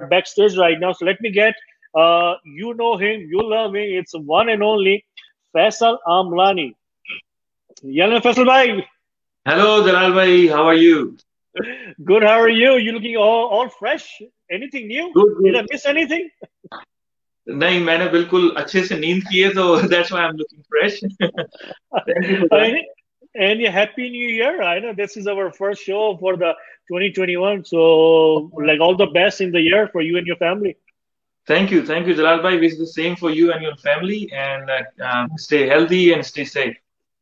backstage right now. So let me get, you know him, you love him. It's one and only Faisal Amlani. Yalla Faisal bhai. Hello, Jalal bhai. How are you? Good, how are you? You looking all fresh? Anything new? Good, Did good. I miss anything? नहीं मैंने बिल्कुल अच्छे से नींद की है तो that's why I'm looking fresh. Thank you for that. And, and a happy new year. I know this is our first show for the 2021. So, like, all the best in the year for you and your family. Thank you, Jalal bhai. Wish the same for you and your family, and stay healthy and stay safe.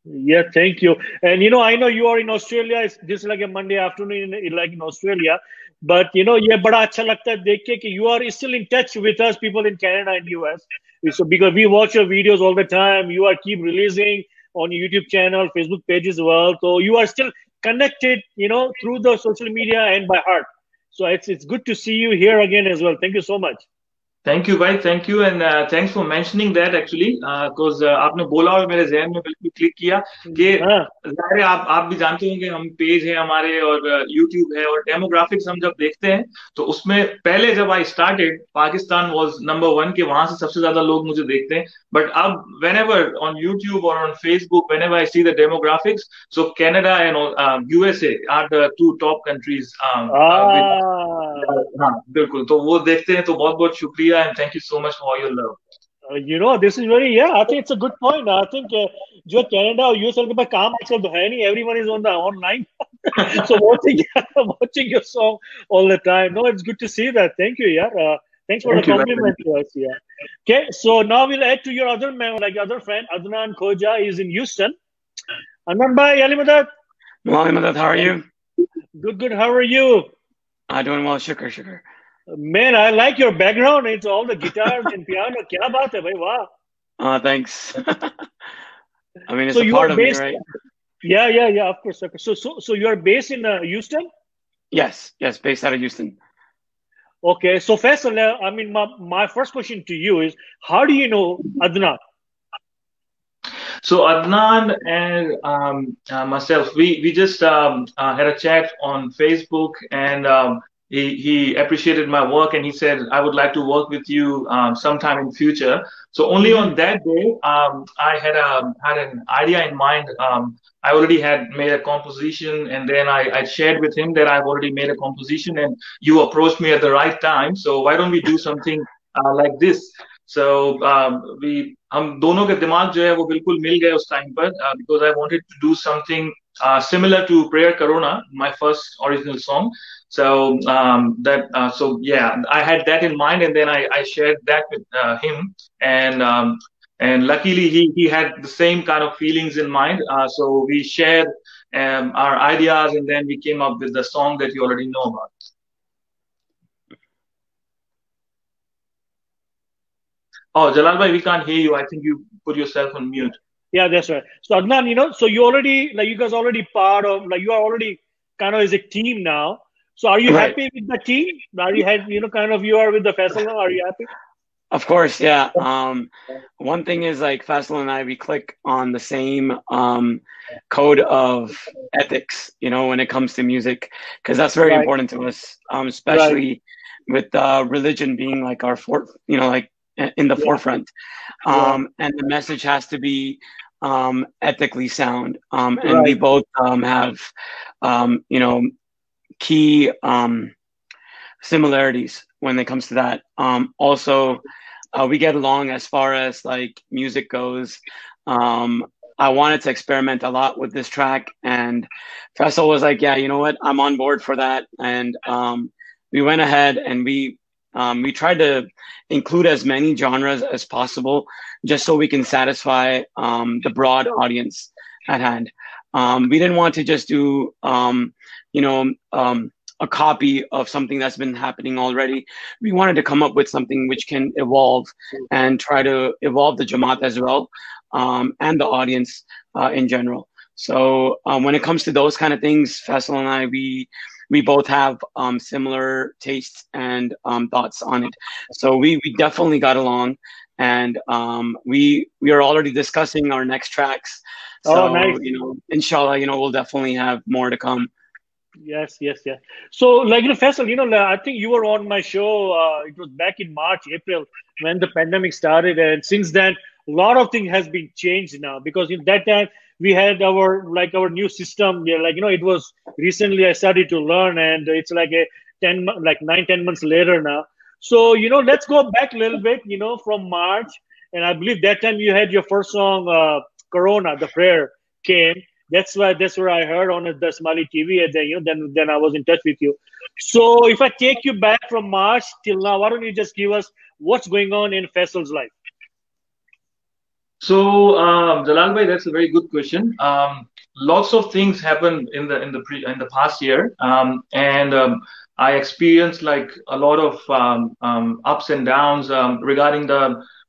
Yeah, thank you. And I know you are in Australia. It's just like a Monday afternoon, like in Australia. But ये बड़ा अच्छा लगता है देख के कि you are still in touch with us, people in Canada and US. So because we watch your videos all the time, you are keep releasing on YouTube channel, Facebook page as well. So you are still connected, through the social media and by heart. So it's good to see you here again as well. Thank you so much. Thank you भाई thank you and thanks for mentioning that actually because आपने बोला और मेरे जहन में बिल्कुल click किया कि हाँ, जाहिर है आप भी जानते होंगे हम पेज है हमारे और यूट्यूब है और डेमोग्राफिक्स हम जब देखते हैं तो उसमें पहले जब I started Pakistan was number one के वहां से सबसे ज्यादा लोग मुझे देखते हैं बट अब वेन एवर ऑन यूट्यूब और on Facebook whenever I see the demographics so Canada and USA are the two top countries ah. हाँ बिल्कुल तो वो देखते हैं तो बहुत बहुत शुक्रिया and thank you so much for your love This is very, yeah, I think it's a good point. I think जो कनाडा और यूएसएल के पास काम आजकल तो है नहीं. Everyone is on the online. So watching watching your song all the time. No, it's good to see that. Thank you, yeah. Thanks for the thank you compliment to us, yeah. Okay, so now we'll add to your other man, like other friend, Adnan Khoja is in Houston. Adnan bhai, Ali Madad. Well, Madad, how are you? Good, good. How are you? Doing well, shukr. Man, I like your background. It's all the guitars and piano. Kya baat hai, bhai? Wow. Thanks. I mean, it's So a you are part of me, based, right? yeah, of course. So you are based in Houston? Yes, based out of Houston. Okay. So Faisal, I mean, my first question to you is, how do you know Adnan? So Adnan and myself, we just had a chat on Facebook, and he appreciated my work, and he said I would like to work with you sometime in future. So only Hmm. on that day, I had an idea in mind. I already had made a composition, and then I shared with him that I've already made a composition, and you approached me at the right time. So why don't we do something like this? So we हम दोनों के दिमाग जो है वो बिल्कुल मिल गए उस टाइम पर because I wanted to do something similar to Prayer Corona, my first original song. So so yeah, I had that in mind, and then I shared that with him, and luckily he had the same kind of feelings in mind. So we shared our ideas, and then we came up with the song that you already know about. Oh, Jalal bhai, we can't hear you. I think you put yourself on mute. Yeah, that's right. So Adnan, so you already, like, you guys already part of, like, you are already kind of as a team now. So are you Right. happy with the team? Are you had, kind of you are with the Faisal now? Are you happy? Of course, yeah. One thing is like Faisal and I, we click on the same code of ethics, when it comes to music, because that's very Right, important to us, right. especially with religion being like our like in the Yeah, forefront. yeah, And the message has to be ethically sound. And we right. both have, key similarities when it comes to that. Also, we get along as far as like music goes. I wanted to experiment a lot with this track, and Faisal was like, "Yeah, you know what? I'm on board for that." And we went ahead and we tried to include as many genres as possible, just so we can satisfy the broad audience at hand. We didn't want to just do you know, a copy of something that's been happening already. We wanted to come up with something which can evolve and try to evolve the Jamaat as well, and the audience in general. So when it comes to those kind of things, Faisal and I, we both have similar tastes and thoughts on it. So we definitely got along, and we are already discussing our next tracks. Oh, So nice. inshallah, we'll definitely have more to come. Yes, yes, yes. So, like, Faisal, I think you were on my show. It was back in March, April, when the pandemic started, and since then, a lot of things has been changed now. Because in that time, we had our new system. Yeah, it was recently I started to learn, and it's like a 9, 10 months later now. So, let's go back a little bit. From March, and I believe that time you had your first song, Corona, the prayer came. That's where I heard on the Ismaili TV, and then I was in touch with you. So if I take you back from March till now, why don't you just give us what's going on in Faisal's life? So, Jalal bhai, that's a very good question. Lots of things happened in the past year, and I experienced like a lot of ups and downs regarding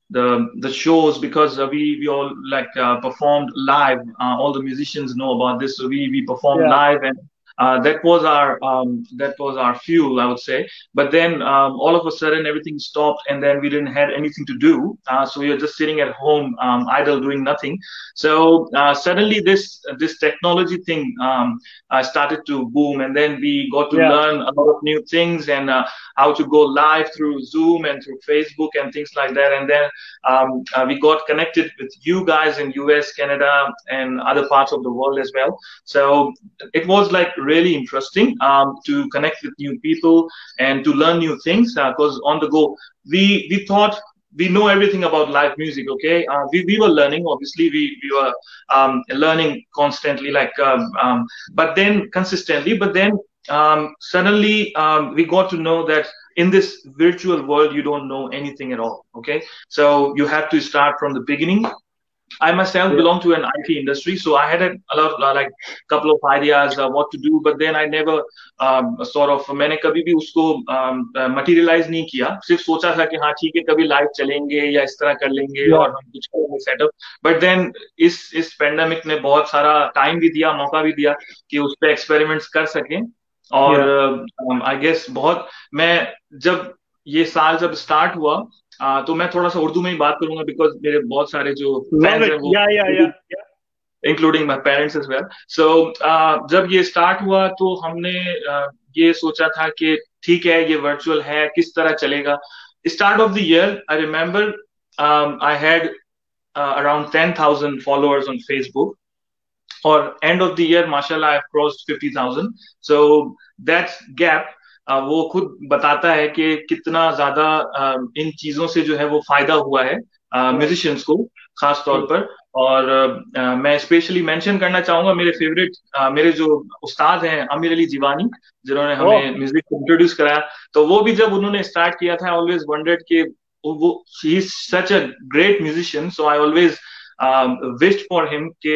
the shows, because we all like performed live. All the musicians know about this, so we performed Yeah, live, and that was our fuel, I would say. But then all of a sudden everything stopped, and then we didn't have anything to do. So we were just sitting at home, idle, doing nothing. So suddenly this technology thing started to boom, and then we got to yeah, learn a lot of new things, and how to go live through Zoom and through Facebook and things like that. And then we got connected with you guys in US, Canada, and other parts of the world as well. So it was like really interesting to connect with new people and to learn new things, because on the go we thought we know everything about live music. Okay, we were learning, obviously. We were learning constantly, like but then consistently. But then suddenly we got to know that in this virtual world you don't know anything at all. Okay, so you have to start from the beginning. I myself yeah, belong to an IT industry, so I had a lot, like couple of ideas what to do, but then I never sort of, मैंने कभी भी उसको materialize नहीं किया. सिर्फ सोचा था कि हाँ ठीक है, कभी live चलेंगे या इस तरह कर लेंगे yeah, और हम कुछ करेंगे setup. But then इस pandemic ने बहुत सारा time भी दिया, मौका भी दिया कि उस पे experiments कर सकें. yeah. और I guess बहुत, मैं जब ये साल जब start हुआ, तो मैं थोड़ा सा उर्दू में ही बात करूंगा, बिकॉज मेरे बहुत सारे जो Love फैंस it. हैं वो Yeah, yeah, yeah, yeah, including my parents as well. So जब ये स्टार्ट हुआ तो हमने ये सोचा था कि ठीक है, ये वर्चुअल है, किस तरह चलेगा. Start of the year I remember I had around 10,000 followers on Facebook, or end of the year mashallah I've crossed 50,000. So that gap वो खुद बताता है कि कितना ज्यादा इन चीजों से जो है वो फायदा हुआ है right. म्यूजिशियंस को, खास तौर True. पर. और मैं स्पेशली मेंशन करना चाहूंगा मेरे फेवरेट, मेरे जो उस्ताद हैं अमीर अली जीवानी, जिन्होंने Oh, हमें म्यूजिक इंट्रोड्यूस कराया. तो वो भी जब उन्होंने स्टार्ट किया था, आई ऑलवेज वंडर्ड कि वो he is such a great musician, so I always wished for him कि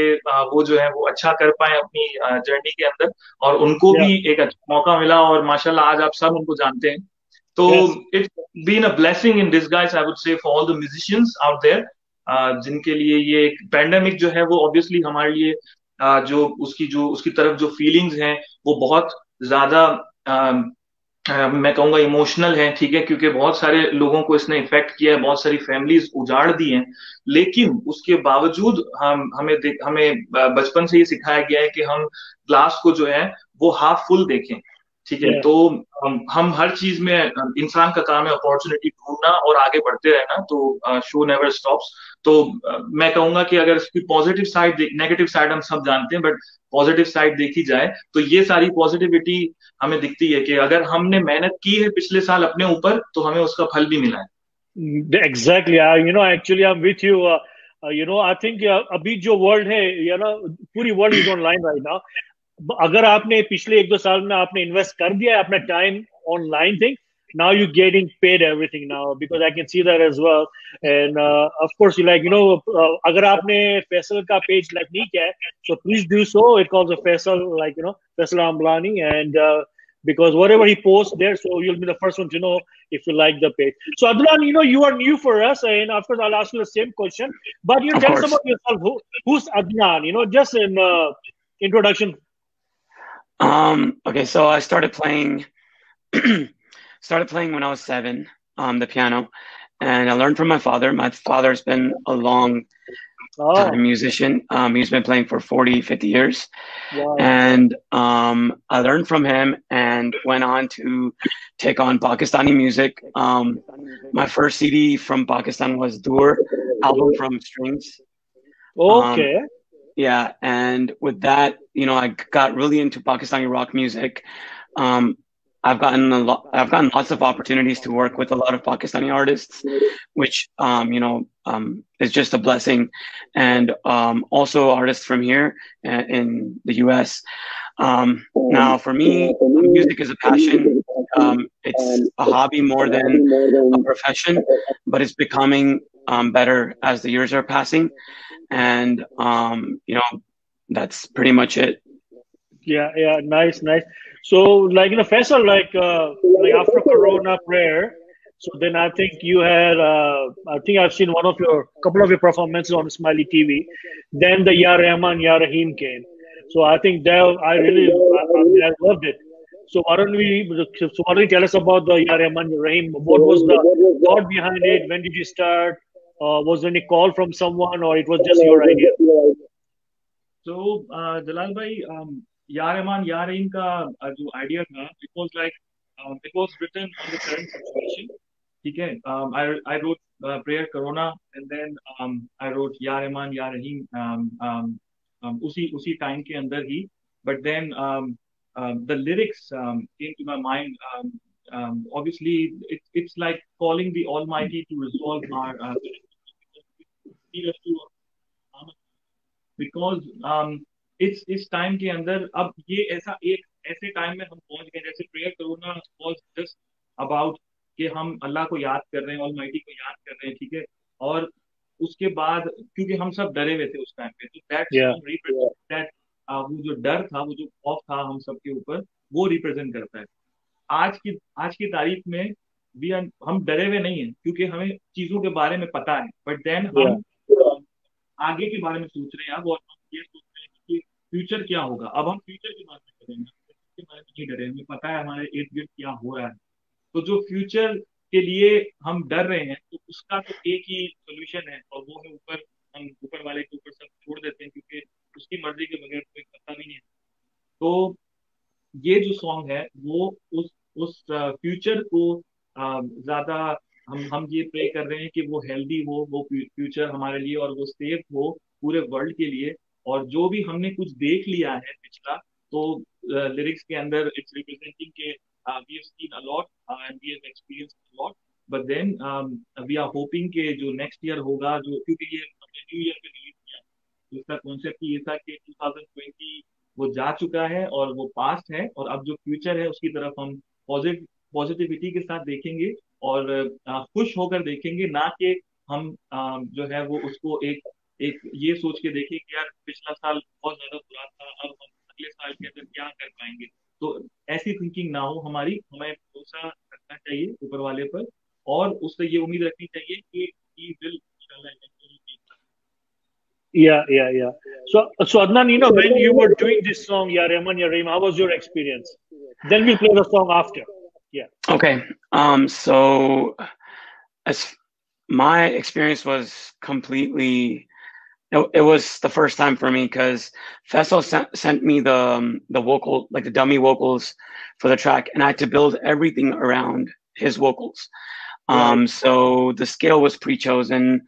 वो जो है वो अच्छा कर पाए अपनी जर्नी के अंदर, और उनको yeah, भी एक अच्छा मौका मिला, और माशाल्लाह आज आप सब उनको जानते हैं. तो yes. It's been a blessing in disguise, I would say, for all the musicians out there, जिनके लिए ये पैंडेमिक जो है वो ऑब्वियसली हमारे लिए जो उसकी तरफ जो फीलिंग्स हैं वो बहुत ज्यादा मैं कहूंगा इमोशनल है. ठीक है, क्योंकि बहुत सारे लोगों को इसने इफेक्ट किया है, बहुत सारी फैमिलीज उजाड़ दी हैं. लेकिन उसके बावजूद हमें बचपन से ही सिखाया गया है कि हम ग्लास को जो है वो हाफ फुल देखें. ठीक है, Yeah. तो हम हर चीज में, इंसान का काम है अपॉर्चुनिटी ढूंढना और आगे बढ़ते रहना. तो शो नेवर स्टॉप्स. तो मैं कहूंगा कि अगर इसकी पॉजिटिव साइड, नेगेटिव साइड हम सब जानते हैं, बट पॉजिटिव साइड देखी जाए तो ये सारी पॉजिटिविटी हमें दिखती है कि अगर हमने मेहनत की है पिछले साल अपने ऊपर, तो हमें उसका फल भी मिला है. Exactly. Actually, I'm with you. I think अभी जो वर्ल्ड है, पूरी world is online right now. अगर आपने पिछले 1-2 साल में आपने इन्वेस्ट कर दिया है अपना time online thing, now you're getting paid everything now, because I can see that as well. And of course, अगर आपने फैसल का पेज लाइक नहीं किया है, so please do so. It calls a Faisal, Faisal Amlani, and because whatever he posts there, so you'll be the first one to know if you like the page. So Adnan, you are new for us, and of course I'll ask you the same question, but Of tell us course. about yourself. Who's Adnan? Just an introduction. Okay, so I started playing when I was 7, the piano, and I learned from my father. My father's been a long Oh, musician. He's been playing for 40, 50 years. wow. And I learned from him and went on to take on Pakistani music. My first CD from Pakistan was Dur, album from Strings. Um, Okay. yeah, and with that, I got really into Pakistani rock music. Um, I've gotten lots of opportunities to work with a lot of Pakistani artists, which is just a blessing, and also artists from here in the U.S. Now, for me, music is a passion. It's a hobby more than a profession, but it's becoming better as the years are passing, and that's pretty much it. Yeah, yeah, nice, nice. So, Faisal, like after Corona prayer, so then I think you had, I think I've seen couple of your performances on Ismaili TV. Then the Ya Rahman, Ya Rahim came. So I think that I mean, I loved it. So why don't you tell us about the Ya Rahman, Ya Rahim? What was the thought behind it? When did you start? Was there any call from someone, or it was just your idea? So, Jalal bhai, Ya Rahman Ya Rahim का जो idea था, it was written on the current situation. ठीक है, I wrote prayer Corona, and then I wrote Ya Rahman Ya Rahim उसी time के अंदर ही. But then the lyrics came to my mind. Obviously, it's like calling the Almighty to resolve our lead us to because इस time के अंदर अब ये ऐसे time में हम पहुंच गए जैसे prayer corona was just about कि हम अल्लाह को याद कर रहे हैं, ऑलमाइटी को याद कर रहे हैं, ठीक है. और उसके बाद क्योंकि हम सब डरे हुए थे उस टाइम पे, तो that Yeah, song represent that वो जो डर था, वो जो खौफ था हम सब के ऊपर, वो रिप्रेजेंट करता है. आज की तारीख में हम डरे हुए नहीं हैं क्योंकि हमें चीजों के बारे में पता है, बट देन yeah, हम आगे के बारे में सोच रहे हैं अब, और हम ये सोच रहे हैं कि फ्यूचर क्या होगा. अब हम फ्यूचर के बारे में करेंगे, के बारे में नहीं डरे, हमें पता है हमारे इर्द गिर्द क्या हो रहा है. तो जो फ्यूचर के लिए हम डर रहे हैं, तो उसका तो एक ही सोल्यूशन है, और वो है हम ऊपर वाले के ऊपर सब छोड़ देते हैं, क्योंकि उसकी मर्जी के बगैर कोई पता भी नहीं है. तो ये जो सॉन्ग है वो उस फ्यूचर को ज्यादा हम ये प्रे कर रहे हैं कि वो हेल्दी हो, वो फ्यूचर हमारे लिए, और वो सेफ हो पूरे वर्ल्ड के लिए. और जो भी हमने कुछ देख लिया है पिछला, तो लिरिक्स के अंदर इट्स रिप्रेजेंटिंग के we have seen a lot and we have experienced a lot. But then we are hoping के जो नेक्स्ट ईयर होगा, जो क्योंकि ये हमने न्यू ईयर पे रिलीज किया, तो इसका कॉन्सेप्ट ये था कि 2020 वो जा चुका है और वो पास्ट है, और अब जो फ्यूचर है उसकी तरफ हम पॉजिटिविटी के साथ देखेंगे, और खुश होकर देखेंगे, ना कि हम जो है वो उसको एक एक ये सोच के देखें कि यार पिछला साल बहुत ज्यादा बुरा था, अब हम अगले साल के अंदर क्या कर पाएंगे. तो ऐसी थिंकिंग ना हो हमारी, हमें भरोसा रखना चाहिए ऊपर वाले पर, और उससे ये उम्मीद रखनी चाहिए कि he will इंशाल्लाह eventually be. yeah, yeah, yeah. So Adnan, when you were doing this song, Ya Rahman, Ya Rahim, how was your experience? Then we'll play the song after. Yeah. Okay. So as my experience was completely, it was the first time for me because Faisal sent me the vocal, like the dummy vocals for the track, and I had to build everything around his vocals. Right. So the scale was pre-chosen,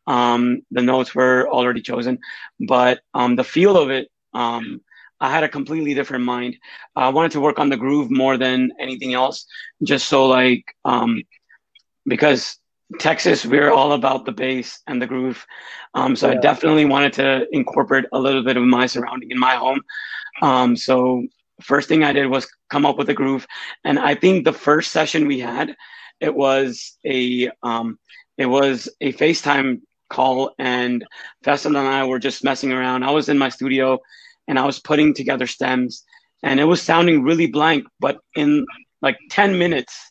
the notes were already chosen, but the feel of it, I had a completely different mind. I wanted to work on the groove more than anything else, just so because Texas, we're all about the bass and the groove. So I Yeah. definitely wanted to incorporate a little bit of my surrounding in my home. So first thing I did was come up with a groove, and I think the first session we had, it was a FaceTime call, and Faisal and I were just messing around. I was in my studio, and I was putting together stems, and it was sounding really blank. But in like 10 minutes,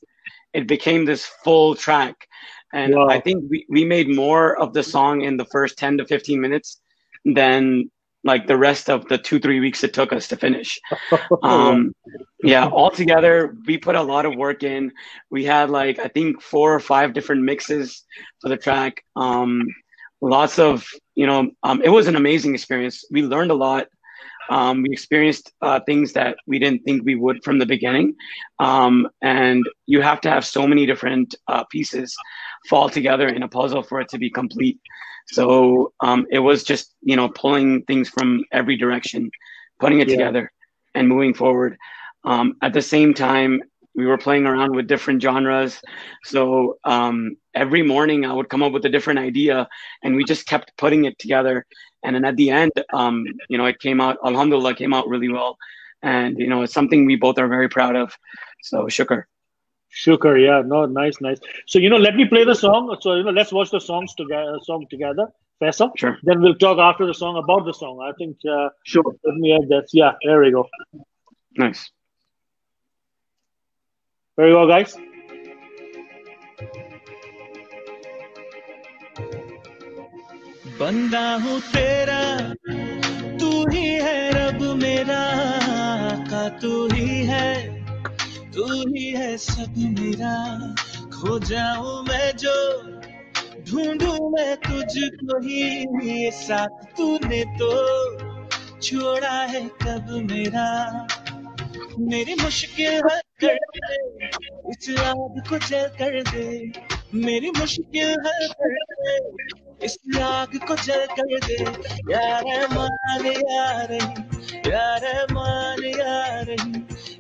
it became this full track. And Wow. I think we made more of the song in the first 10 to 15 minutes than like the rest of the 2-3 weeks it took us to finish. Yeah, altogether, we put a lot of work in. We had I think 4 or 5 different mixes for the track. lots of, it was an amazing experience. We learned a lot. We experienced things that we didn't think we would from the beginning. And you have to have so many different pieces fall together in a puzzle for it to be complete. So it was just, pulling things from every direction, putting it together and moving forward. At the same time, we were playing around with different genres. So every morning I would come up with a different idea and we just kept putting it together. And then at the end, it came out, alhamdulillah, came out really well. And, it's something we both are very proud of. So shukr. Shukr, yeah, no, nice. So, let me play the song. So, let's watch the song together, Faisal. Sure. Then we'll talk after the song about the song. I think, sure. Let me add that. Yeah, there we go. Nice. There you go, guys. बंदा हूँ तेरा, तू ही है रब मेरा, आका तू ही है सब मेरा। खो जाऊं मैं जो ढूंढूं मैं तुझको ही, ये साथ तूने तो छोड़ा है कब मेरा। मेरी मुश्किल हल कर दे, इस आग को जल कर दे। मेरी मुश्किल हल कर दे, इस आग को जल कर दे। या रहमान या रहीम, या रहमान या रहीम,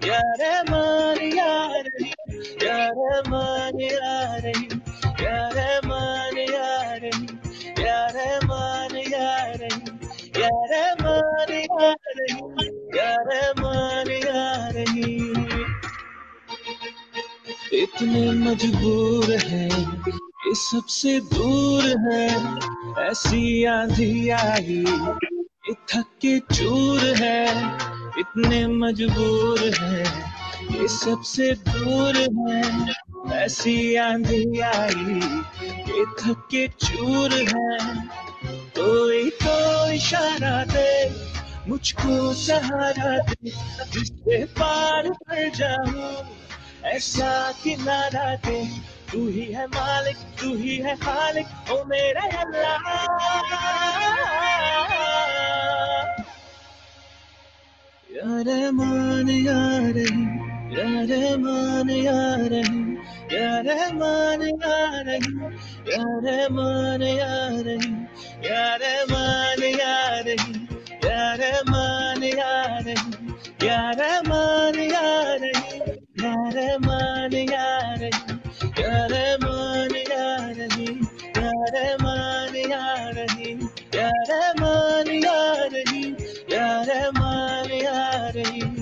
या रहमान या रहीम, या रहमान या रहीम, या रहमान या रहीम, या रहमान या रहीम, या रहमान या रहीम, या रहमान या रहीम। इतने मजबूर है, ये सबसे दूर है, ऐसी आंधी आई ये थक के चूर है। इतने मजबूर है, ये सबसे दूर है, ऐसी आंधी आई ये थक के चूर है। कोई तो इशारा दे, मुझको सहारा दे, जिससे पार कर जाऊं ऐसा किनारा दे। तू ही है मालिक, तू ही है खालिक, ओ मेरा अल्लाह। या रहमान या रहीम, या रहमान या रहीम, या रहमान या रहीम, या रहमान या रहीम, या रहमान या रहीम, या रहमान या रहीम, या रहमान या रहीम, या रहमान या रहीम, या रहमान या रहीम, या रहमान या रहीम, या रहमान या रहीम, या रहमान या रहीम।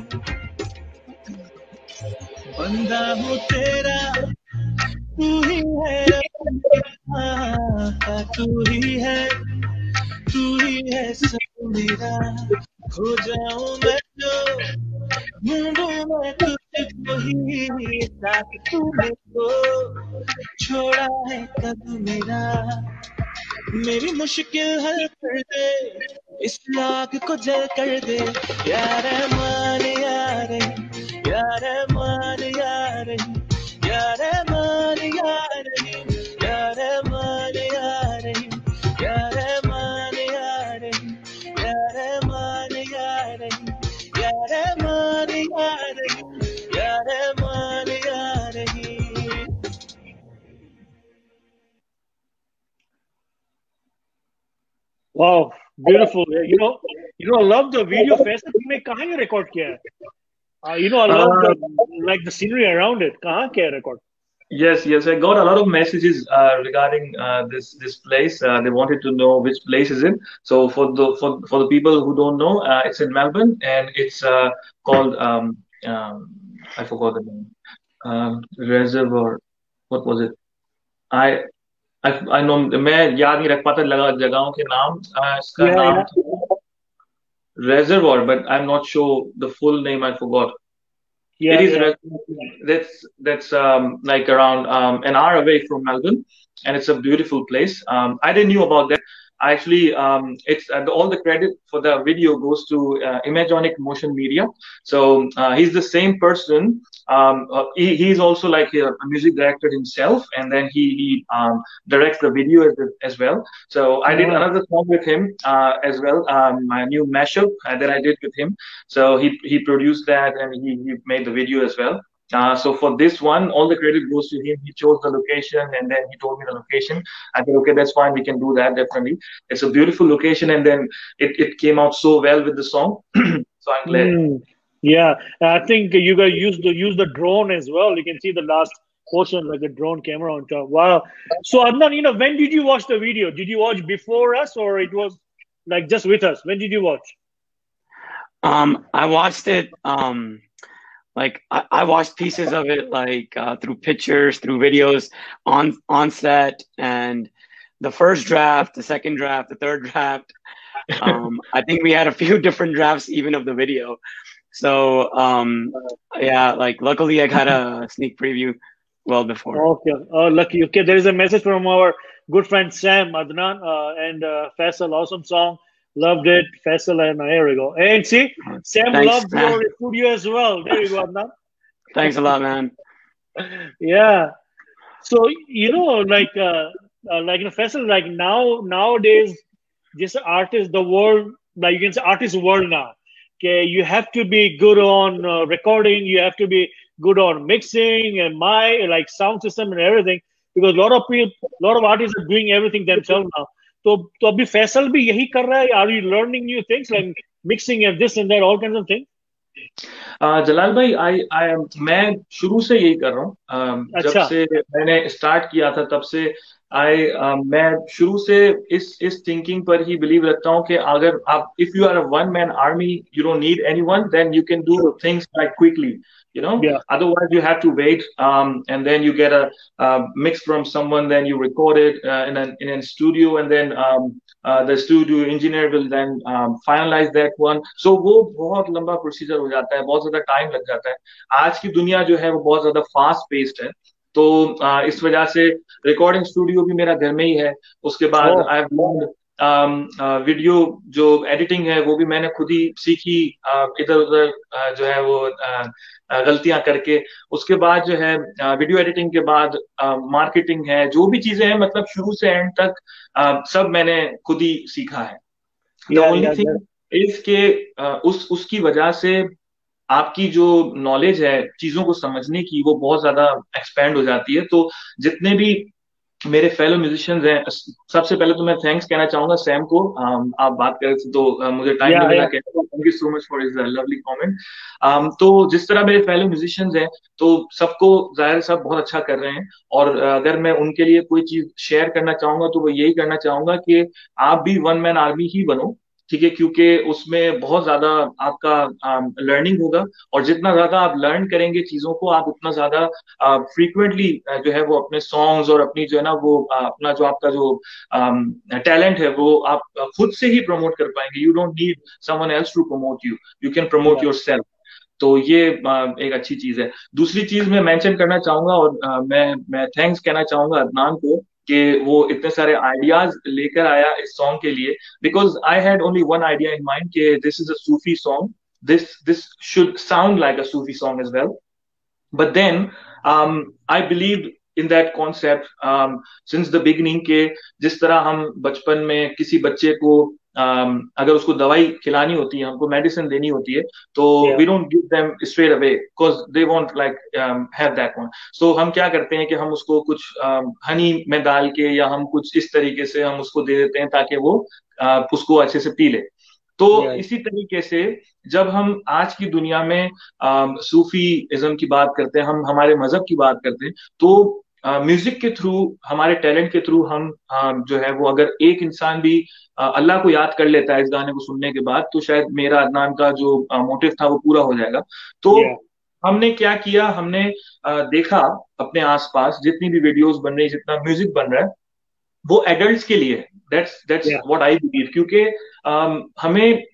बंदा हूँ तेरा, तू ही है तू ही है सब मेरा। खो जाऊं मैं जो ढूंढूं मैं तुझको ही, साथ तूने तो छोड़ा है कब मेरा। मेरी मुश्किल हल कर दे, इस आग को जल कर दे। या रहमान या रहीम, या रहमान या रहीम, या रहमान या रहीम, या रहमान या रहीम, या रहमान या रहीम, या रहमान या रहीम, या रहमान या रहीम, या रहमान या रहीम। Wow, beautiful. I love the video. Faisal, तुमने कहाँ ये record किया है? I love the scenery around it. कहाँ किया है record? Yes, I got a lot of messages regarding this place. They wanted to know which place is it. So for the people who don't know, it's in Melbourne and it's called I forgot the name. Reservoir. What was it? I know मैं याद नहीं रख पाता जगहों के नाम. इसका नाम Reservoir, but I'm not sure the full name. I forgot. Yeah, it is that's like around an hour away from Melbourne, and it's a beautiful place. I didn't knew about that. Actually, it's all the credit for the video goes to Imagonic Motion Media. So he's the same person. He's also like a music director himself, and then he directs the video as well. So I did another song with him as well, my new mashup that I did with him. So he produced that, and he made the video as well. So for this one, all the credit goes to him. He chose the location, and then he told me the location. I said, okay, that's fine. We can do that, definitely. It's a beautiful location, and then it came out so well with the song. So I'm glad. Yeah, I think you guys use the drone as well. You can see the last portion, like a drone camera on top. Wow. So Adnan, when did you watch the video? Did you watch before us, or it was like just with us? When did you watch? I watched it. Like I watched pieces of it, like through pictures, through videos on set, and the first draft, the second draft, the third draft. I think we had a few different drafts even of the video. So yeah, like luckily I got a sneak preview well before. Okay, lucky. Okay, there is a message from our good friend Sam, Adnan, and Faisal. Awesome song, loved it. Faisal, and here we go. And see, Sam loved your studio as well. There you go, Adnan. Thanks a lot, man. Yeah. So Faisal, like nowadays, this artist, the world, like you can say, artist world now. Okay, you have to be good on recording. You have to be good on mixing and sound system and everything, because a lot of artists are doing everything themselves now. So abhi Faisal bhi yahi kar raha hai? Are you learning new things like mixing and this and that, all kinds of things? जलाल भाई मैं शुरू से यही कर रहा हूँ. जब से मैंने स्टार्ट किया था तब से मैं शुरू से इस थिंकिंग पर ही बिलीव रखता हूँ कि अगर आप if you are a one man army, you don't need anyone, then you can do things like quickly. Otherwise you have to wait, and then you get a mix from someone, then you record it in a studio, and then the studio engineer will then finalize that one. So वो बहुत लंबा procedure हो जाता है, बहुत ज्यादा time लग जाता है. आज की दुनिया जो है वो बहुत ज्यादा फास्ट पेस्ड है, तो इस वजह से रिकॉर्डिंग स्टूडियो भी मेरा घर में ही है. उसके बाद आई हैव लर्नड वीडियो जो एडिटिंग है वो भी मैंने खुद ही सीखी, इधर उधर जो है वो गलतियां करके. उसके बाद जो है वीडियो एडिटिंग के बाद मार्केटिंग है, जो भी चीजें हैं मतलब शुरू से एंड तक सब मैंने खुद ही सीखा है. द ओनली थिंग इज के उसकी वजह से आपकी जो नॉलेज है चीजों को समझने की वो बहुत ज्यादा एक्सपेंड हो जाती है. तो जितने भी मेरे फेलो म्यूजिशियंस हैं, सबसे पहले तो मैं थैंक्स कहना चाहूंगा सैम को. आप बात कर रहे थे तो मुझे टाइम नहीं मिला. Thank you so much for his lovely comment. तो जिस तरह मेरे फेलो म्यूजिशियंस हैं तो सबको जाहिर सब बहुत अच्छा कर रहे हैं, और अगर मैं उनके लिए कोई चीज शेयर करना चाहूंगा तो वो यही करना चाहूंगा कि आप भी वन मैन आर्मी ही बनो, ठीक है, क्योंकि उसमें बहुत ज्यादा आपका लर्निंग होगा, और जितना ज्यादा आप लर्न करेंगे चीजों को, आप उतना ज्यादा फ्रीक्वेंटली जो है वो अपने सॉन्ग्स और अपनी जो है ना वो अपना जो आपका जो टैलेंट है वो आप खुद से ही प्रमोट कर पाएंगे. You don't need someone else to promote you, you can promote yourself. तो ये एक अच्छी चीज है. दूसरी चीज मैं मेंशन करना चाहूंगा, और मैं थैंक्स कहना चाहूंगा अदनान को कि वो इतने सारे आइडियाज लेकर आया इस सॉन्ग के लिए, because I had only one idea in mind कि this is a Sufi song, this should sound like a Sufi song as well. But then I believed in that concept since the beginning के जिस तरह हम बचपन में किसी बच्चे को अगर उसको दवाई खिलानी होती है, हमको मेडिसिन देनी होती है, तो we don't give them straight away because they won't like have that one. So हम क्या करते हैं कि हम उसको कुछ हनी में डाल के या हम कुछ इस तरीके से हम उसको दे देते हैं ताकि वो उसको अच्छे से पी ले. तो इसी तरीके से जब हम आज की दुनिया में सूफी इज्म की बात करते हैं, हम हमारे मजहब की बात करते हैं, तो म्यूजिक के थ्रू, हमारे टैलेंट के थ्रू हम जो है वो अगर एक इंसान भी अल्लाह को याद कर लेता है इस गाने को सुनने के बाद, तो शायद मेरा अदनान का जो मोटिव था वो पूरा हो जाएगा. तो हमने क्या किया, हमने देखा अपने आसपास जितनी भी वीडियोस बन रही, जितना म्यूजिक बन रहा है वो एडल्ट्स के लिए. दैट्स व्हाट आई बिलीव, क्योंकि हमें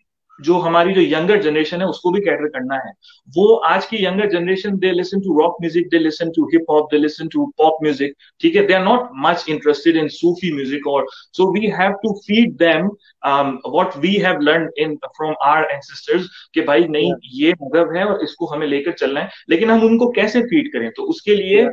जो हमारी जो यंगर जनरेशन है उसको भी कैटर करना है। वो आज की younger generation, they listen to rock music, they listen to hip hop, they listen to pop music, ठीक है, they are not much interested in Sufi music, और so we have to feed them what we have learn in from our ancestors, कि भाई नहीं ये मजहब है और इसको हमें लेकर चलना है, लेकिन हम उनको कैसे फीड करें? तो उसके लिए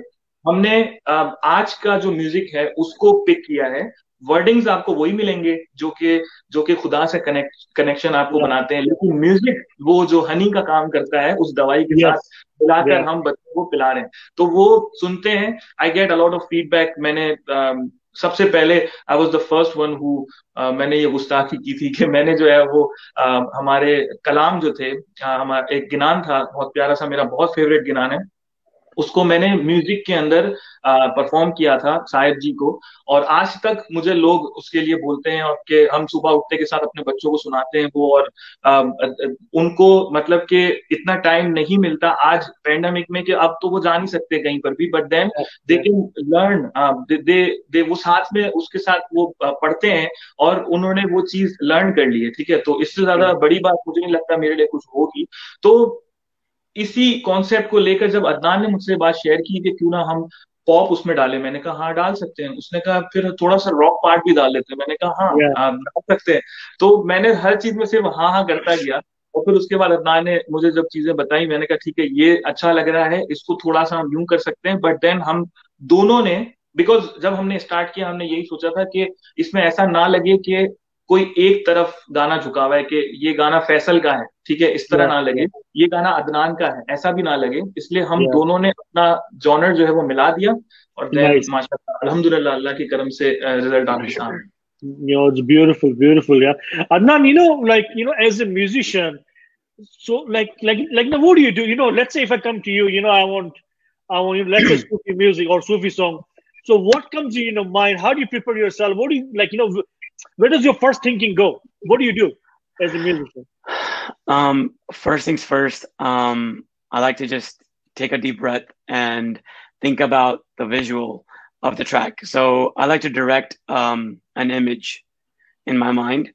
हमने आज का जो म्यूजिक है उसको पिक किया है। वर्डिंग्स आपको वही मिलेंगे जो कि खुदा से कनेक्शन आपको बनाते हैं, लेकिन म्यूजिक वो जो हनी का काम करता है उस दवाई के साथ मिलाकर हम बच्चों को पिला रहे हैं, तो वो सुनते हैं। I get a lot of feedback. मैंने सबसे पहले I was the first one who मैंने ये गुस्ताखी की थी कि मैंने जो है वो हमारे कलाम जो थे, हमारा एक गिनान था बहुत प्यारा सा, मेरा बहुत फेवरेट गिनान है, उसको मैंने म्यूजिक के अंदर परफॉर्म किया था शायद जी को, और आज तक मुझे लोग उसके लिए बोलते हैं, और कि हम सुबह उठने के साथ अपने बच्चों को सुनाते हैं वो, और उनको मतलब कि इतना टाइम नहीं मिलता आज पैंडेमिक में कि अब तो वो जा नहीं सकते कहीं पर भी, but then they can learn, they वो साथ में उसके साथ वो पढ़ते हैं और उन्होंने वो चीज लर्न कर ली है, ठीक है। तो इससे ज्यादा बड़ी बात मुझे नहीं लगता मेरे लिए कुछ होगी। तो इसी कॉन्सेप्ट को लेकर जब अदनान ने मुझसे बात शेयर की कि क्यों ना हम पॉप उसमें डालें, मैंने कहा हाँ डाल सकते हैं। उसने कहा फिर थोड़ा सा रॉक पार्ट भी डाल लेते हैं, मैंने कहा हाँ डाल सकते हैं। तो मैंने हर चीज में सिर्फ हाँ हाँ करता गया, और फिर उसके बाद अदनान ने मुझे जब चीजें बताई मैंने कहा ठीक है ये अच्छा लग रहा है, इसको थोड़ा सा हम यूं कर सकते हैं। बट देन हम दोनों ने, बिकॉज जब हमने स्टार्ट किया हमने यही सोचा था कि इसमें ऐसा ना लगे कि कोई एक तरफ गाना झुका हुआ है कि ये गाना फैसल का है, ठीक है, इस तरह ना लगे, ये गाना अदनान का है ऐसा भी ना लगे, इसलिए हम दोनों ने अपना जॉनर जो है वो मिला दिया, और देन माशाल्लाह अल्हम्दुलिल्लाह अल्लाह की करम से रिजल्ट आपके सामने। It's beautiful, beautiful, yeah. Adnan, as a musician, so now, what do you do? Let's say if I come to you, I want, let's say Sufi music or Sufi song. So what comes in your mind? How do you prepare yourself? What do you where does your first thinking go? What do you do as a musician? First things first, I like to just take a deep breath and think about the visual of the track. So I like to direct an image in my mind.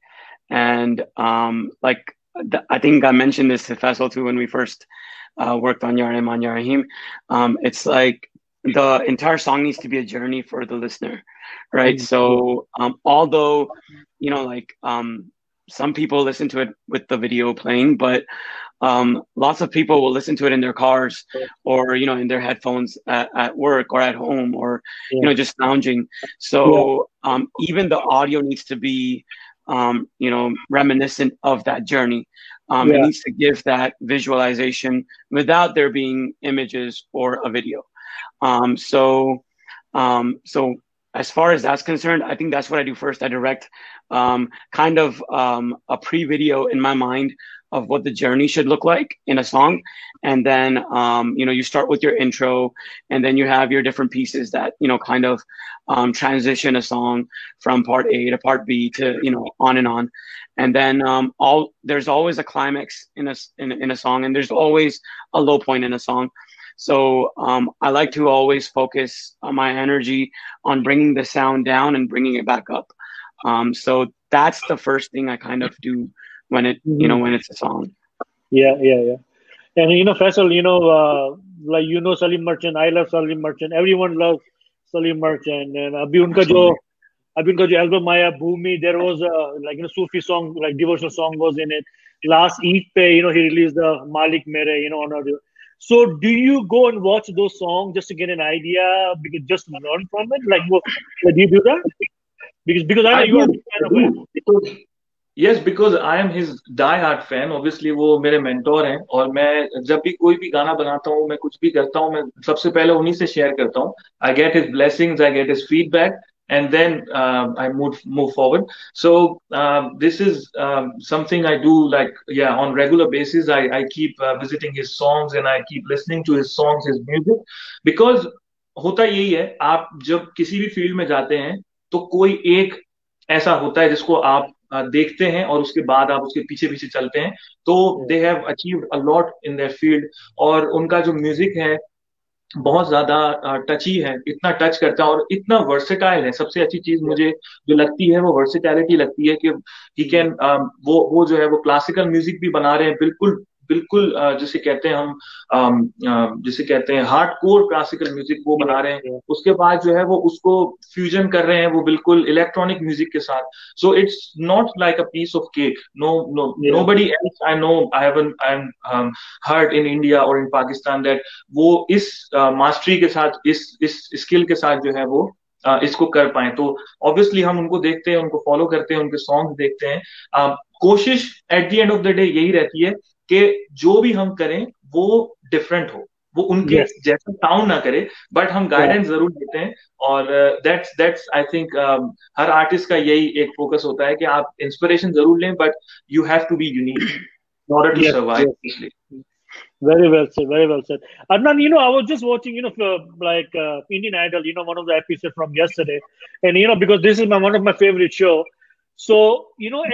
And I think I mentioned this to Faisal too when we first worked on Yar Iman Yar Rahim. It's like the entire song needs to be a journey for the listener, right? So although, some people listen to it with the video playing, but lots of people will listen to it in their cars or, in their headphones at work or at home or, just lounging. So even the audio needs to be, reminiscent of that journey. It needs to give that visualization without there being images or a video. So as far as that's concerned, I think that's what I do first. I direct kind of a pre-video in my mind of what the journey should look like in a song. And then, you start with your intro, and then you have your different pieces that, kind of transition a song from part A to part B to, on and on. And then there's always a climax in a song, and there's always a low point in a song. So I like to always focus my energy on bringing the sound down and bringing it back up. So that's the first thing I kind of do when when it's a song. Yeah. And Faisal, Salim Merchant. I love Salim Merchant. Everyone loves Salim Merchant. And abhi unka jo album Maya Bhumi, there was a Sufi song, like devotional song was in it. Last Eid pe, he released the Malik Mere, on audio. So do you go and watch those songs just to get an idea, just learn from it? Do you do that? Because I know you are a fan of it. Yes, because I am his die-hard fan. Obviously, वो मेरे mentor हैं, और मैं जब भी कोई भी गाना बनाता हूँ, मैं कुछ भी करता हूँ, मैं सबसे पहले उन्हीं से share करता हूँ. I get his blessings, I get his feedback, and then I move forward. So this is something I do on regular basis. I keep visiting his songs, and I keep listening to his songs, his music, because होता यही है, आप जब किसी भी field में जाते हैं तो कोई एक ऐसा होता है जिसको आप देखते हैं और उसके बाद आप उसके पीछे पीछे चलते हैं, तो they have achieved a lot in their field, और उनका जो म्यूजिक है बहुत ज्यादा टची है, इतना टच करता है और इतना वर्सेटाइल है। सबसे अच्छी चीज मुझे जो लगती है वो वर्सेटैलिटी लगती है कि ही कैन वो जो है वो क्लासिकल म्यूजिक भी बना रहे हैं, बिल्कुल बिल्कुल जिसे कहते हैं हम जिसे कहते हैं हार्ड कोर क्लासिकल म्यूजिक वो Yeah, बना रहे हैं। yeah. उसके बाद जो है वो उसको फ्यूजन कर रहे हैं वो बिल्कुल इलेक्ट्रॉनिक म्यूजिक के साथ। So it's not like a piece of cake. No no Yeah. Nobody else I know I haven't heard in India और इन पाकिस्तान दैट वो इस मास्टरी के साथ इस स्किल के साथ जो है वो इसको कर पाए। तो ऑब्वियसली हम उनको देखते हैं, उनको फॉलो करते हैं, उनके सॉन्ग देखते हैं। कोशिश at the end of the day यही रहती है कि जो भी हम करें वो डिफरेंट हो, वो उनके Yes. जैसा साउंड ना करे, बट हम Yeah. गाइडेंस जरूर देते हैं। और that's I think her artist का यही एक फोकस होता है कि आप इंस्पिरेशन जरूर लें, but you have to be unique in order to Yes. survive, Yes. obviously. Very well said. Very well said. Adnan, I was just watching, like Indian Idol, one of the episodes from yesterday, and because this is one of my favorite show. So,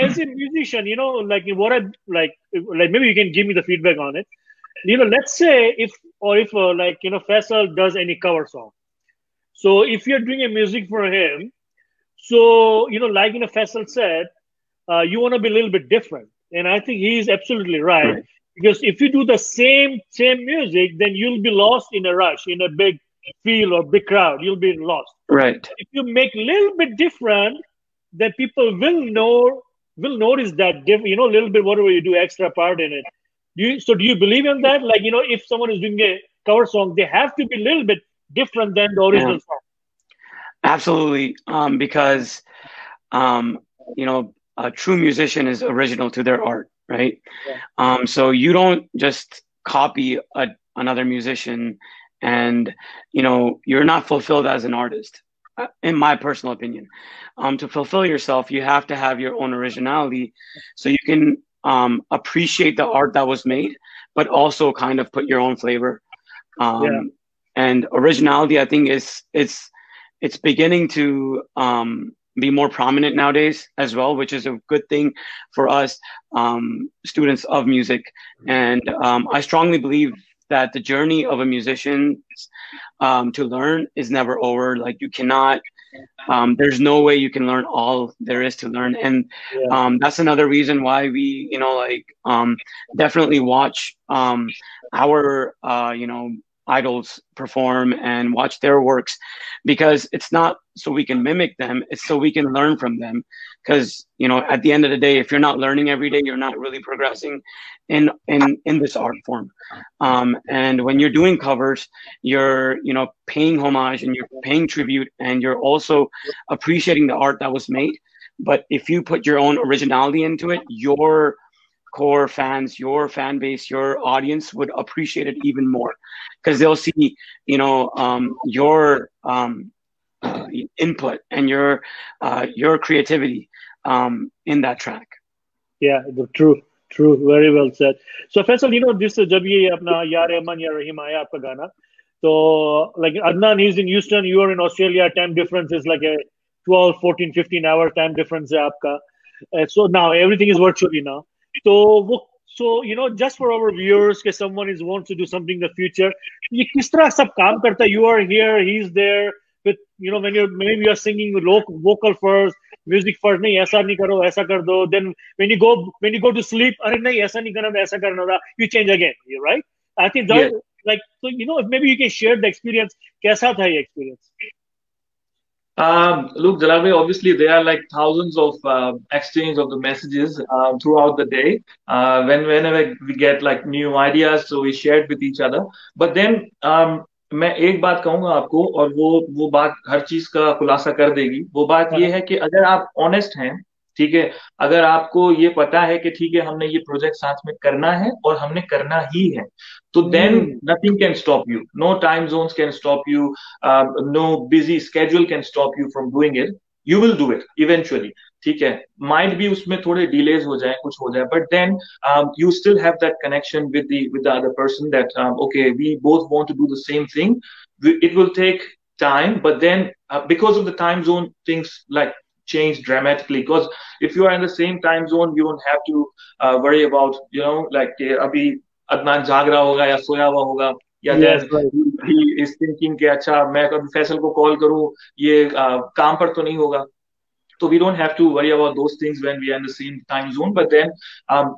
as a musician, like what I like maybe you can give me the feedback on it. Let's say if like Faisal does any cover song. So if you're doing a music for him, so like Faisal said, you want to be a little bit different, and I think he is absolutely right. Right. Because if you do the same music, then you'll be lost in a rush, in a big field or big crowd. You'll be lost. Right. If you make a little bit different, then people will notice that a little bit whatever you do extra part in it. Do you believe in that? Like if someone is doing a cover song, they have to be a little bit different than the original Yeah. song. Absolutely. Because a true musician is original to their art, right? Yeah. So you don't just copy another musician, and you're not fulfilled as an artist, in my personal opinion. To fulfill yourself, you have to have your own originality, so you can appreciate the art that was made, but also kind of put your own flavor. Yeah. And originality, I think, it's beginning to be more prominent nowadays as well, which is a good thing for us students of music. And I strongly believe that the journey of a musician to learn is never over. Like you cannot, there's no way you can learn all there is to learn. And Yeah. that's another reason why we, definitely watch our, idols perform and watch their works, because it's not so we can mimic them, it's so we can learn from them. Because at the end of the day, if you're not learning every day, you're not really progressing in this art form. And when you're doing covers, you're paying homage and you're paying tribute, and you're also appreciating the art that was made. But if you put your own originality into it, your core fans, your fan base, your audience would appreciate it even more, because they'll see your input and your creativity in that track. Yeah, true, very well said. So Faisal, this जब ये अपना या रहमान या रहीम आया आपका गाना, so like Adnan, he's in Houston, you are in Australia, time difference is like a 12, 14, 15 hour time difference है आपका. So now everything is virtually now. So just for our viewers, कि someone wants to do something in the future, ये किस तरह सब काम करता है? You are here, he's there. With when you are singing vocal first, music first, नहीं ऐसा नहीं करो, ऐसा कर दो. Then when you go to sleep, अरे नहीं ऐसा नहीं करना, ऐसा करना था. You change again, right? I think that like so maybe you can share the experience. कैसा था ये experience? Look, Jalal, obviously there are like thousands of exchange of the messages throughout the day. Whenever we get like new ideas, so we share it with each other. But then मैं एक बात कहूंगा आपको, और वो बात हर चीज का खुलासा कर देगी। वो बात ये है कि अगर आप ऑनेस्ट हैं, ठीक है, अगर आपको ये पता है कि ठीक है हमने ये प्रोजेक्ट साथ में करना है और हमने करना ही है, तो then nothing can stop you, no time zones can stop you, no busy schedule can stop you from doing it. You will do it eventually, ठीक है. माइट भी उसमें थोड़े डिलेज हो जाए, कुछ हो जाए, but then you still have that connection with the other person that okay, we both want to do the same thing. It will take time, but then because of the time zone, things like change dramatically. Because if you are in the same time zone, you don't have to worry about like abhi Adnan जाग रहा होगा या सोया हुआ होगा, या Yes, then right. he is thinking कि अच्छा मैं कभी फैसल को कॉल करूं, ये काम पर तो नहीं होगा. So we don't have to worry about those things when we are in the same time zone. But then,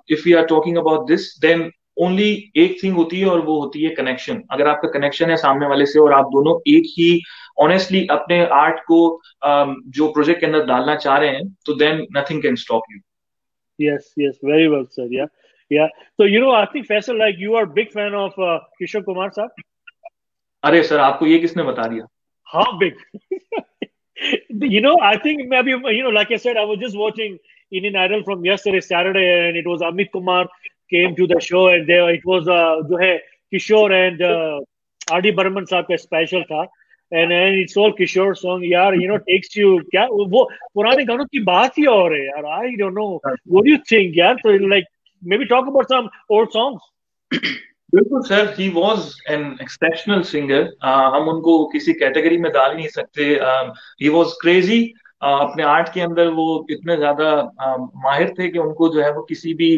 if we are talking about this, then only एक thing होती है और वो होती है connection. अगर आपका connection है सामने वाले से और आप दोनों एक ही honestly अपने art को जो project के अंदर डालना चाह रहे हैं, तो then nothing can stop you. Yes, yes, very well said. Yeah, yeah. So I think Faisal, like you are a big fan of Kishore Kumar sir. अरे सर आपको ये किसने बता दिया? How big? I think maybe like I said, I was just watching Indian Idol from yesterday, Saturday, and it was Amit Kumar came to the show, and there it was जो है Kishore and R.D. Burman साहब का special था, and it's all Kishore song. यार, takes you क्या वो पुराने गानों की बात ही और है यार. I don't know. What do you think, यार? So like maybe talk about some old songs. बिल्कुल sir, he was an exceptional singer. हम उनको किसी कैटेगरी में डाल नहीं सकते. He was crazy. अपने आर्ट के अंदर वो इतने ज्यादा माहिर थे कि उनको जो है वो किसी भी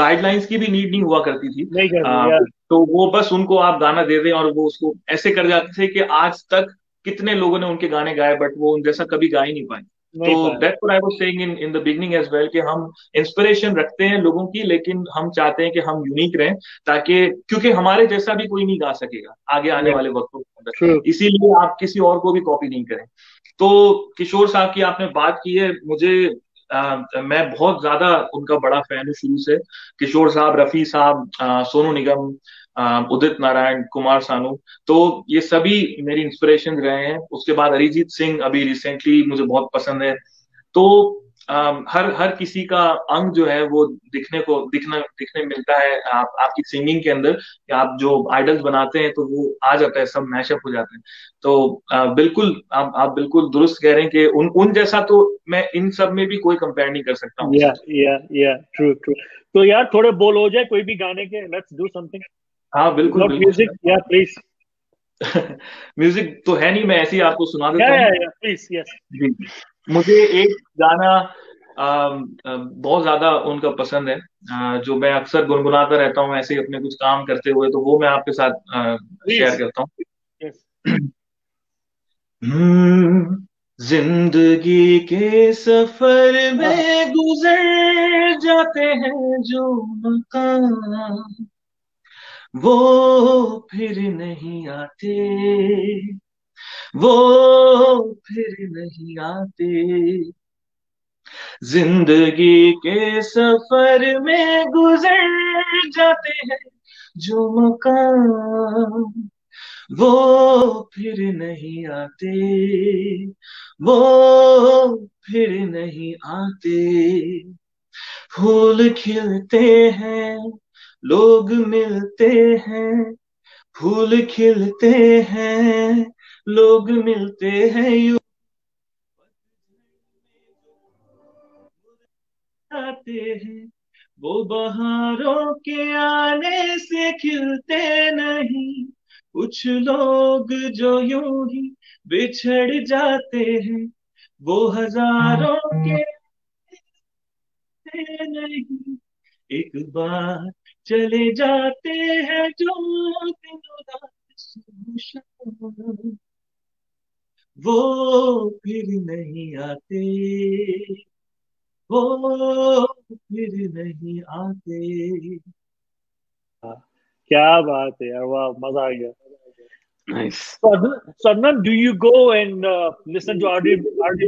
गाइडलाइंस की भी नीड नहीं हुआ करती थी. नहीं करते यार. तो वो बस उनको आप गाना दे दें और वो उसको ऐसे कर जाते थे कि आज तक कितने लोगों ने उनके गाने गाए बट वो उन जैसा कभी गा ही नहीं पाए. तो that's what I was saying in the beginning as well कि हम इंस्पिरेशन रखते हैं लोगों की, लेकिन हम चाहते हैं कि हम यूनिक रहें, ताकि क्योंकि हमारे जैसा भी कोई नहीं गा सकेगा आगे आने वाले वक्तों के अंदर, इसीलिए आप किसी और को भी कॉपी नहीं करें. तो किशोर साहब की आपने बात की है, मुझे मैं बहुत ज्यादा उनका बड़ा फैन हूँ शुरू से. किशोर साहब, रफी साहब, सोनू निगम, उदित नारायण, कुमार सानू, तो ये सभी मेरी इंस्पिरेशन रहे हैं. उसके बाद अरिजीत सिंह अभी रिसेंटली मुझे बहुत पसंद है. तो हर किसी का अंग जो है वो दिखने मिलता है आपकी सिंगिंग के अंदर. आप जो आइडल्स बनाते हैं तो वो आ जाता है, सब मैशअप हो जाते हैं. तो बिल्कुल आप बिल्कुल दुरुस्त कह रहे हैं कि उन जैसा तो मैं इन सब में भी कोई कंपेयर नहीं कर सकता हूँ. या ट्रू. तो यार थोड़े बोल हो जाए कोई भी गाने के. Let's do something. हाँ बिल्कुल म्यूजिक. या प्लीज. म्यूजिक तो है नहीं, मैं ऐसे ही आपको सुना देता हूँ. या प्लीज. यस. मुझे एक गाना बहुत ज्यादा उनका पसंद है, जो मैं अक्सर गुनगुनाता रहता हूँ ऐसे ही अपने कुछ काम करते हुए, तो वो मैं आपके साथ शेयर करता हूँ. जिंदगी के सफर में गुजर जाते हैं जो मकाम, वो फिर नहीं आते, वो फिर नहीं आते. जिंदगी के सफर में गुजर जाते हैं जो मकाम, वो फिर नहीं आते, वो फिर नहीं आते. फूल खिलते हैं, लोग मिलते हैं, फूल खिलते हैं, लोग मिलते हैं, यूं आते हैं. वो बहारों के आने से खिलते नहीं, कुछ लोग जो यूं ही बिछड़ जाते हैं. वो हजारों के नहीं, एक बार चले जाते हैं जो दिनों रात सुबह शाम, वो फिर नहीं आते, वो फिर नहीं आते. क्या बात है यार. वाह, मजा आ गया. Nice. So Adnan, do you go and listen to R.D.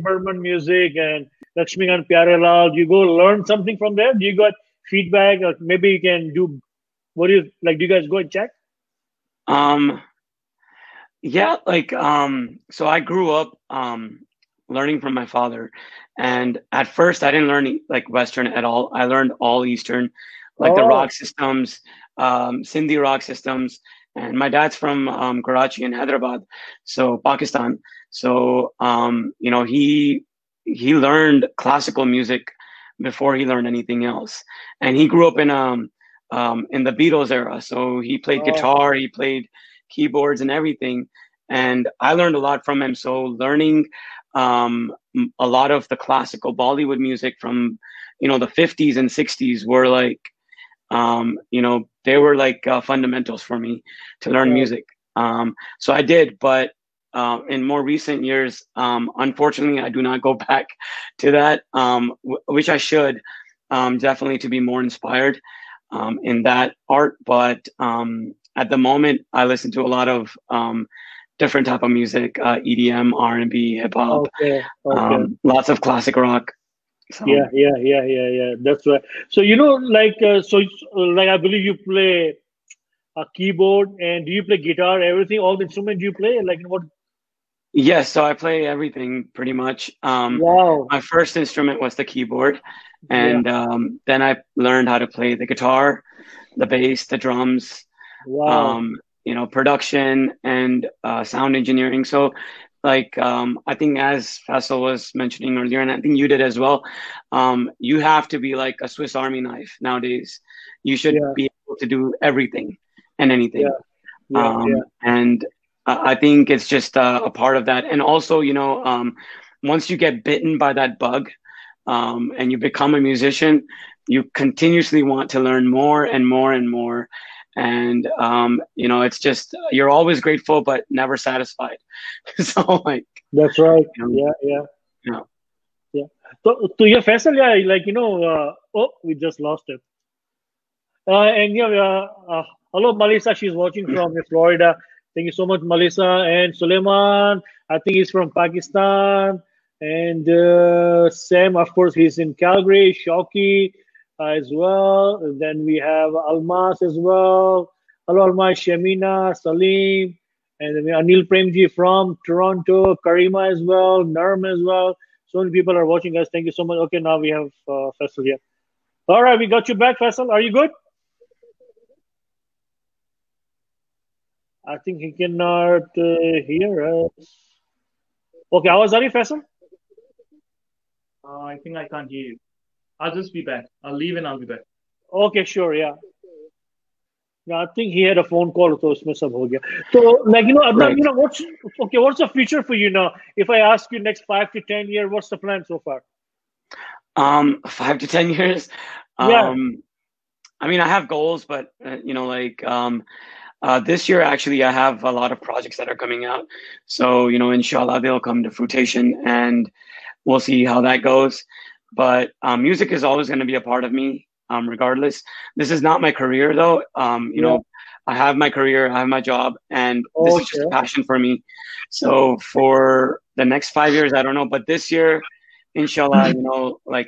Burman music and Lakshmikant Pyarelal? Do you go learn something from there? Do you got feedback, or maybe you can do? What do you like? Do you guys go and check? Yeah, so I grew up learning from my father, and at first I didn't learn like Western at all. I learned all Eastern, like the rock systems, Sindhi rock systems. And my dad's from Karachi and Hyderabad, so Pakistan. So he learned classical music before he learned anything else, and he grew up in the Beatles era. So he played guitar, he played keyboards and everything, and I learned a lot from him. So learning a lot of the classical Bollywood music from the 50s and 60s were like they were like fundamentals for me to learn music. So I did, but in more recent years, unfortunately, I do not go back to that, which I should, definitely to be more inspired in that art. But at the moment, I listen to a lot of different type of music, EDM, R&B, hip hop, lots of classic rock. So. Yeah. That's right. So like I believe you play a keyboard, and do you play guitar? Everything, all the instruments you play, like what? Yes, so I play everything pretty much. Wow. My first instrument was the keyboard, and then I learned how to play the guitar, the bass, the drums. Wow. Production and sound engineering. So, like, I think as Faisal was mentioning earlier, and I think you did as well, you have to be like a Swiss Army knife nowadays. You should be able to do everything and anything. And I think it's just a part of that. And also, once you get bitten by that bug and you become a musician, you continuously want to learn more and more and more. And it's just you're always grateful but never satisfied. So like that's right. Yeah. So yeah, Faisal, we just lost it. Hello, Melissa. She's watching from Florida. Thank you so much, Melissa. And Suleiman, I think he's from Pakistan. And Sam, of course, he's in Calgary. Shoki as well. And then we have Almas as well. Hello, Almas, Shamina, Salim. And then Anil Premji from Toronto. Karima as well. Narm as well. So many people are watching us. Thank you so much. Okay, now we have Faisal here. All right, we got you back, Faisal. Are you good? I think he cannot hear us. Okay, आवाज आ रही Faisal? I think I can't hear you. I'll just be back. I'll leave and I'll be back. Okay, sure, yeah. I think he had a phone call, so उसमें सब हो गया. So, Adnan, what's the future for you now? If I ask you next 5 to 10 years, what's the plan so far? 5 to 10 years. Yeah. I mean, I have goals, but this year, actually, I have a lot of projects that are coming out. So, inshallah, they'll come to fruition and we'll see how that goes. But music is always going to be a part of me, regardless. This is not my career, though. I have my career, I have my job, and this is just a passion for me. So for the next 5 years, I don't know. But this year, inshallah,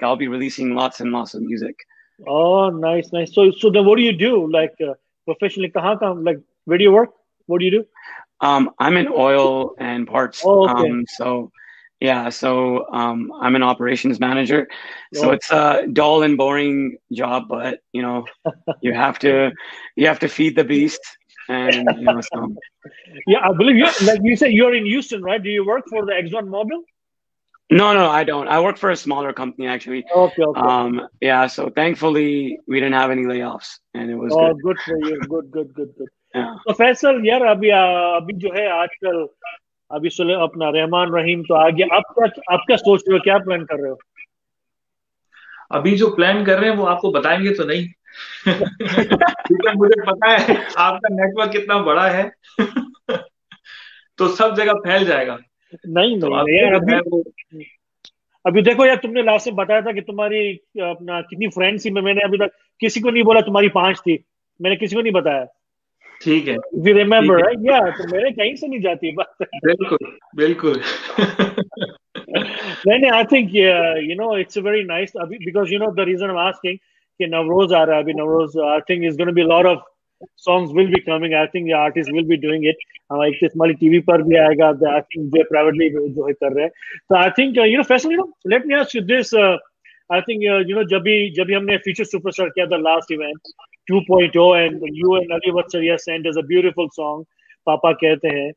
I'll be releasing lots and lots of music. Oh, nice. So then what do you do? Like professionally, where do you work? What do you do? I'm in oil and parts. Oh, okay. So I'm an operations manager. So it's a dull and boring job, but you have to feed the beast, and so. Yeah, I believe you. Like you said, you're in Houston, right? Do you work for the Exxon Mobil? No, I don't. I work for a smaller company, actually. Okay. So thankfully we didn't have any layoffs, and it was good for you. Good. Yeah. तो फैसल यार अभी जो है आजकल अभी अपना रहमान रहीम तो आ गया. आप क्या सोच रहे हो, क्या प्लान कर रहे हो? अभी जो प्लान कर रहे हैं वो आपको बताएंगे तो नहीं. क्योंकि मुझे पता है आपका नेटवर्क कितना बड़ा है. तो सब जगह फैल जाएगा. नहीं यार अभी देखो यार, तुमने लास्ट में बताया था कि तुम्हारी अपना कितनी फ्रेंड्स थी. मैंने अभी तक किसी को नहीं बोला तुम्हारी 5 थी. मैंने किसी को नहीं बताया. ठीक है. If you remember, right? Yeah, तो मेरे कहीं से नहीं जाती बात. बिल्कुल. नहीं, I think it's a very nice because the reason I'm asking कि नवरोज आ रहा है अभी. Navroz I think is going to be a lot of songs will be coming. I think the artists will be doing it. Like Ismaili TV पर भी आएगा. I think they privately जो है कर रहे हैं. So I think Faisal, let me ask you this. I think जब भी हमने Future Superstar किया था last event 2.0, and you and Ali Vatsaria sent us a beautiful song, Papa कहते हैं.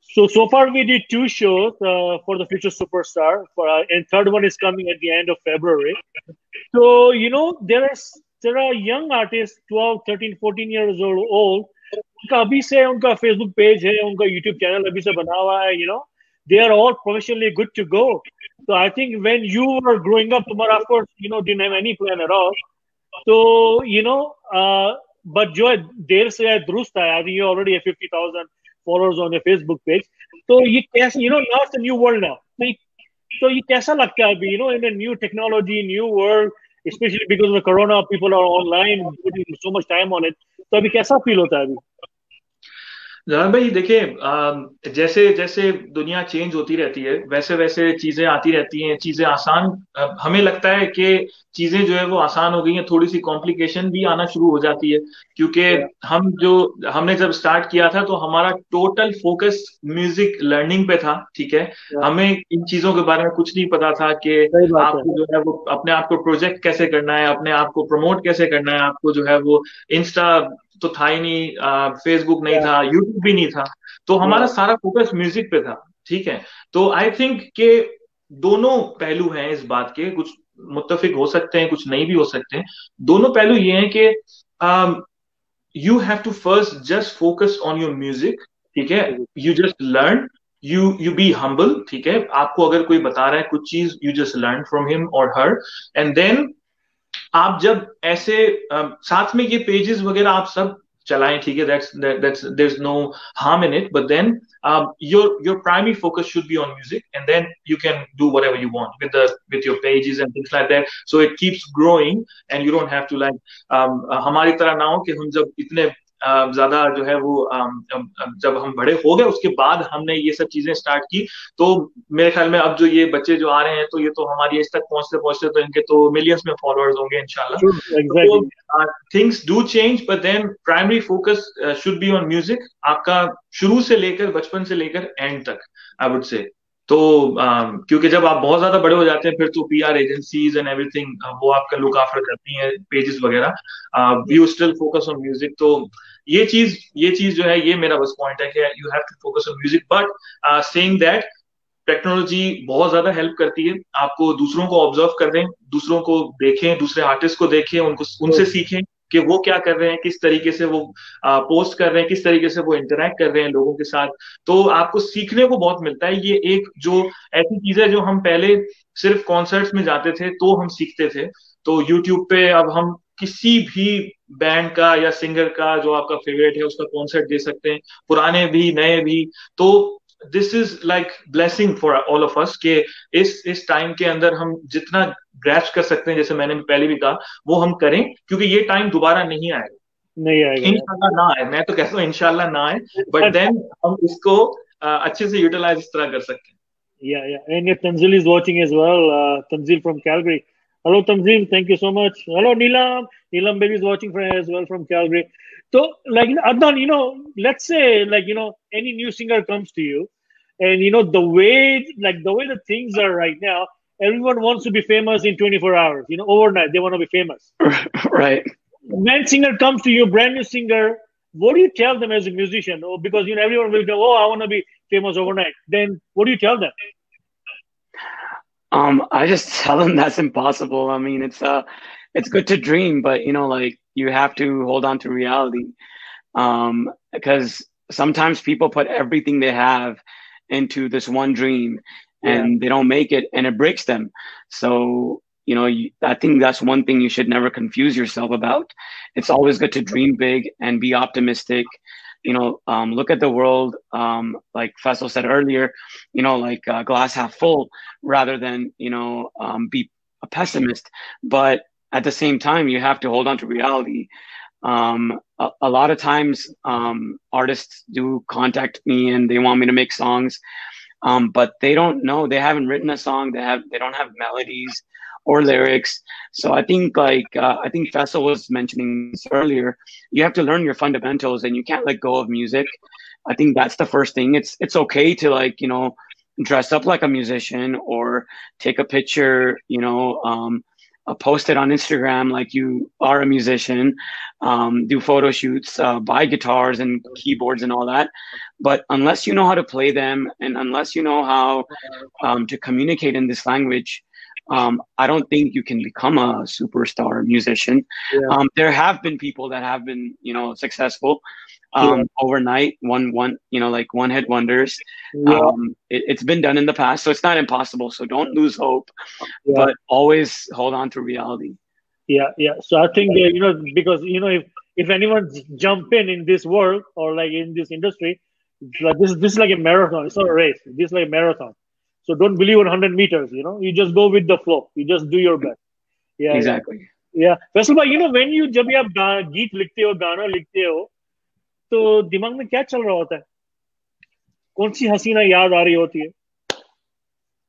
So far we did 2 shows for the Future Superstar, and third one is coming at the end of February. So there are young artists 12, 13, 14 years old. उनका अभी से उनका Facebook page है, उनका YouTube channel अभी से बना हुआ है. They are all professionally good to go. So I think when you were growing up, तुम्हारा of course didn't have any plan at all. तो but जो है देर से है दुरुस्त है. I think you already have 50,000 followers on your Facebook page. तो ये कैसे, now it's a new world now. तो ये कैसा लगता है अभी, in a new technology, new world, especially because of the corona, people are online, putting so much time on it. तो अभी कैसा फील होता है अभी? जलाल भाई देखिए, जैसे जैसे दुनिया चेंज होती रहती है वैसे वैसे चीजें आती रहती हैं, चीजें आसान, हमें लगता है कि चीजें जो है वो आसान हो गई हैं, थोड़ी सी कॉम्प्लिकेशन भी आना शुरू हो जाती है, क्योंकि हमने जब स्टार्ट किया था तो हमारा टोटल फोकस म्यूजिक लर्निंग पे था, ठीक है। हमें इन चीजों के बारे में कुछ नहीं पता था कि आपको जो है वो अपने आप को प्रोजेक्ट कैसे करना है, अपने आप को प्रमोट कैसे करना है, आपको जो है वो इंस्टा तो था ही नहीं, फेसबुक नहीं था, यूट्यूब भी नहीं था, तो हमारा सारा फोकस म्यूजिक पे था, ठीक है। तो आई थिंक कि दोनों पहलू हैं इस बात के, कुछ मुत्तफिक हो सकते हैं, कुछ नहीं भी हो सकते हैं। दोनों पहलू ये हैं कि you have to first just focus on your music, ठीक है। You just learn, you be humble, ठीक है। आपको अगर कोई बता रहा है कुछ चीज, you just learn from him और हर, एंड देन आप जब ऐसे साथ में ये पेजेस वगैरह आप सब चलाएं, ठीक है, that's there's no harm in it, but then your primary focus should be on music, and then you can do whatever you want with your pages and things like that, so it keeps growing and you don't have to like हमारी तरह ना हो कि हम जब इतने ज्यादा जो है वो जब हम बड़े हो गए उसके बाद हमने ये सब चीजें स्टार्ट की, तो मेरे ख्याल में अब जो ये बच्चे जो आ रहे हैं तो ये तो हमारी एज तक पहुंचते पहुंचते तो इनके तो मिलियंस में फॉलोअर्स होंगे इंशाल्लाह। Exactly. Things do change, but then primary focus should be on music, आपका शुरू से लेकर, बचपन से लेकर एंड तक, आई वुड से। तो क्योंकि जब आप बहुत ज्यादा बड़े हो जाते हैं फिर तो पीआर एजेंसीज एंड एवरीथिंग वो आपका लुक आफ्टर करती हैं, पेजेस वगैरह, you still focus on music. तो ये चीज जो है, ये मेरा बस पॉइंट है कि you have to focus on music, but saying that technology बहुत ज्यादा हेल्प करती है आपको, दूसरों को ऑब्जर्व करें, दूसरों को देखें, दूसरे आर्टिस्ट को देखें, उनसे सीखें कि वो क्या कर रहे हैं, किस तरीके से वो पोस्ट कर रहे हैं, किस तरीके से वो इंटरेक्ट कर रहे हैं लोगों के साथ, तो आपको सीखने को बहुत मिलता है। ये एक जो ऐसी चीज है जो हम पहले सिर्फ कॉन्सर्ट्स में जाते थे तो हम सीखते थे, तो यूट्यूब पे अब हम किसी भी बैंड का या सिंगर का जो आपका फेवरेट है उसका कॉन्सर्ट दे सकते हैं, पुराने भी नए भी। तो this is like blessing for all of us कि इस टाइम के अंदर हम जितना ग्रैस्प कर सकते हैं, जैसे मैंने पहले भी कहा, वो हम करें, क्योंकि ये टाइम दोबारा नहीं आएगा, इंशाल्लाह ना आए, मैं तो कहता हूँ इंशाल्लाह ना आए, बट देन हम इसको अच्छे से यूटिलाइज इस तरह कर सकते हैं। Yeah. And if Tanzil is watching as well, Tanzil from Calgary. Hello, Tanzil. Thank you so much. Hello, Neelam. Neelam baby is watching as well from Calgary. So, like, Adnan, let's say, like, any new singer comes to you, and the way the things are right now, everyone wants to be famous in 24 hours. Overnight they want to be famous. Right. When singer comes to you, brand new singer, what do you tell them as a musician? Oh, because everyone will go, oh, I want to be famous overnight. Then what do you tell them? I just tell them that's impossible. I mean, it's good to dream, but like you have to hold on to reality. Because sometimes people put everything they have into this one dream and they don't make it, and it breaks them. So I think that's one thing you should never confuse yourself about. It's always good to dream big and be optimistic. Look at the world, like Faisal said earlier, like glass half full rather than, be a pessimist. But at the same time, you have to hold on to reality. A lot of times, artists do contact me and they want me to make songs. But they don't know, they haven't written a song, they don't have melodies or lyrics. So I think I think Faisal was mentioning this earlier, you have to learn your fundamentals and you can't let go of music. I think that's the first thing. It's okay to dress up like a musician or take a picture, post it on Instagram like you are a musician, do photo shoots, buy guitars and keyboards and all that. But unless you know how to play them and unless you know how to communicate in this language, I don't think you can become a superstar musician. There have been people that have been, successful overnight, like one hit wonders. It's been done in the past, so it's not impossible. So don't lose hope, but always hold on to reality. Yeah. So I think because if anyone jump in this world or like in this industry, like this is like a marathon. It's not a race. This is like a marathon. So don't believe on 100 meters. You just go with the flow. You just do your best. Yeah. Exactly. Yeah. Faisal bhai, when you जब आप गीत लिखते हो, गाना लिखते हो, तो दिमाग में क्या चल रहा होता है? कौन सी हसीना याद आ रही होती है?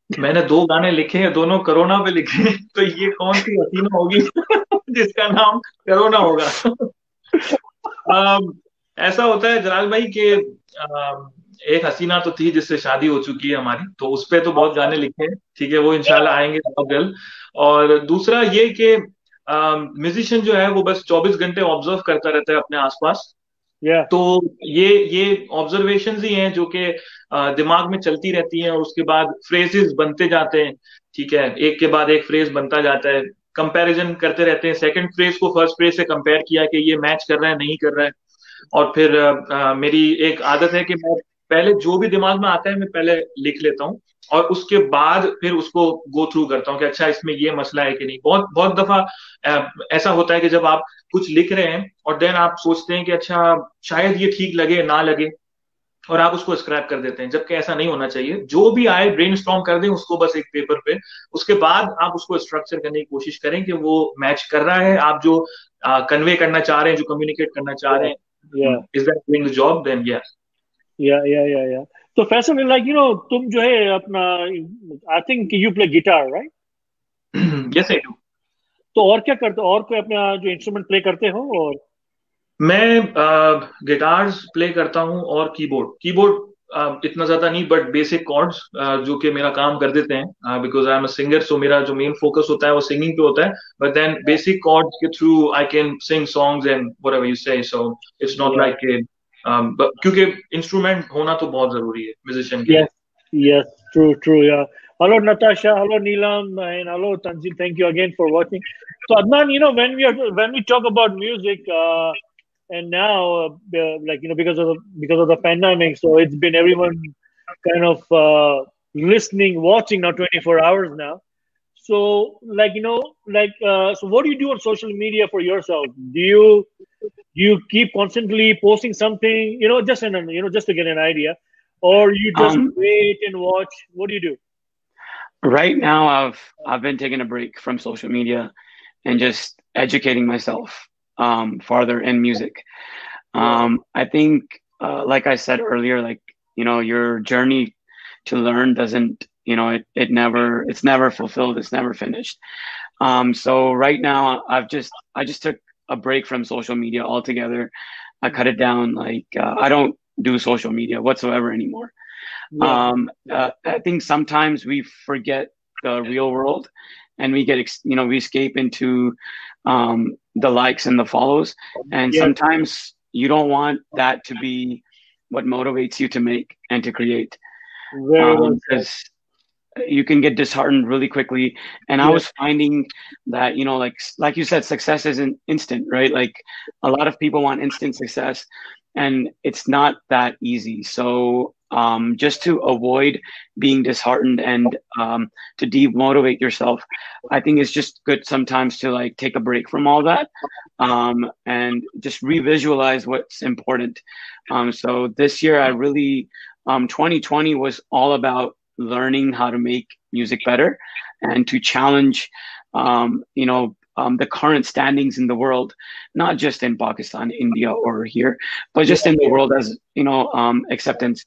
मैंने 2 गाने लिखे हैं, दोनों कोरोना पे लिखे हैं, तो ये कौन सी हसीना होगी जिसका नाम कोरोना होगा? ऐसा होता है जलाल भाई कि एक हसीना तो थी जिससे शादी हो चुकी है हमारी, तो उस पे तो बहुत गाने लिखे हैं, ठीक है, वो इंशाल्लाह आएंगे बहुत जल्द। और दूसरा ये कि म्यूजिशियन जो है वो बस 24 घंटे ऑब्जर्व करता रहता है अपने आसपास। तो ये ऑब्जर्वेशंस ही हैं जो कि दिमाग में चलती रहती हैं, और उसके बाद फ्रेजेस बनते जाते हैं, ठीक है, एक के बाद एक फ्रेज बनता जाता है, कंपैरिजन करते रहते हैं, सेकंड फ्रेज को फर्स्ट फ्रेज से कंपेयर किया कि ये मैच कर रहा है नहीं कर रहा है। और फिर मेरी एक आदत है कि मैं पहले जो भी दिमाग में आता है मैं पहले लिख लेता हूँ, और उसके बाद फिर उसको गो थ्रू करता हूँ कि अच्छा इसमें ये मसला है कि नहीं। बहुत बहुत दफा ऐसा होता है कि जब आप कुछ लिख रहे हैं और देन आप सोचते हैं कि अच्छा शायद ये ठीक लगे ना लगे, और आप उसको स्क्रैप कर देते हैं, जबकि ऐसा नहीं होना चाहिए। जो भी आए ब्रेनस्टॉर्म कर दें उसको बस एक पेपर पे, उसके बाद आप उसको स्ट्रक्चर करने की कोशिश करें कि वो मैच कर रहा है, आप जो कन्वे करना चाह रहे हैं, जो कम्युनिकेट करना चाह रहे हैं, is that doing the job, then या तो फैसल लाइक तुम जो है अपना I think you play guitar right? Yes I do. तो और क्या करते हो, और कोई अपना जो इंस्ट्रूमेंट प्ले करते हो? और मैं गिटार्स प्ले करता हूँ और कीबोर्ड इतना ज्यादा नहीं, बट बेसिक कॉर्ड्स जो कि मेरा काम कर देते हैं, because I am a singer, so मेरा जो मेन फोकस होता है वो सिंगिंग पे होता है, बट देन बेसिक कॉर्ड्स के through I can sing songs and whatever you से, सो इट्स नॉट लाइक क्योंकि इंस्ट्रूमेंट होना तो बहुत जरूरी है म्यूजिशियन के लिए। Yes, true, yeah. Hello, Natasha. Hello, Neelam, and hello, Tanzil. Thank you again for watching. So, Adnan, when we talk about music, and now, because of the pandemic, so it's been everyone kind of listening, watching now 24 hours now. So, so what do you do on social media for yourself? Do you keep constantly posting something, just to get an idea? Or you just wait and watch? What do you do? Right now, I've been taking a break from social media and just educating myself farther in music. I think, like I said earlier, your journey to learn doesn't, it's never fulfilled. It's never finished. So right now, I just took a break from social media altogether. I cut it down. I don't do social media whatsoever anymore. I think sometimes we forget the real world, and we get we escape into the likes and the follows, and sometimes you don't want that to be what motivates you to make and to create, because you can get disheartened really quickly. And I was finding that like you said, success isn't instant, right? Like a lot of people want instant success, and it's not that easy. So just to avoid being disheartened and to demotivate yourself, I think it's just good sometimes to take a break from all that and just revisualize what's important. So this year, I really 2020 was all about learning how to make music better and to challenge the current standings in the world, not just in Pakistan, India, or here, but just in the world as acceptance.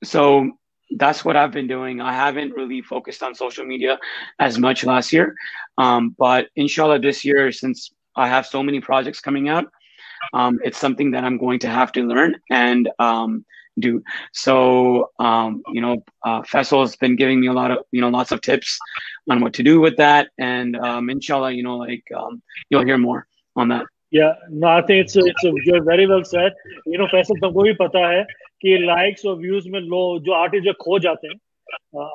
So that's what I've been doing. I haven't really focused on social media as much last year, but inshallah this year, since I have so many projects coming out, it's something that I'm going to have to learn and do. So Faisal has been giving me a lot of lots of tips on what to do with that, and inshallah you'll hear more on that. No, I think you're very well said. Faisal, तुमको भी पता है कि likes और views में जो artist जो खो जाते हैं,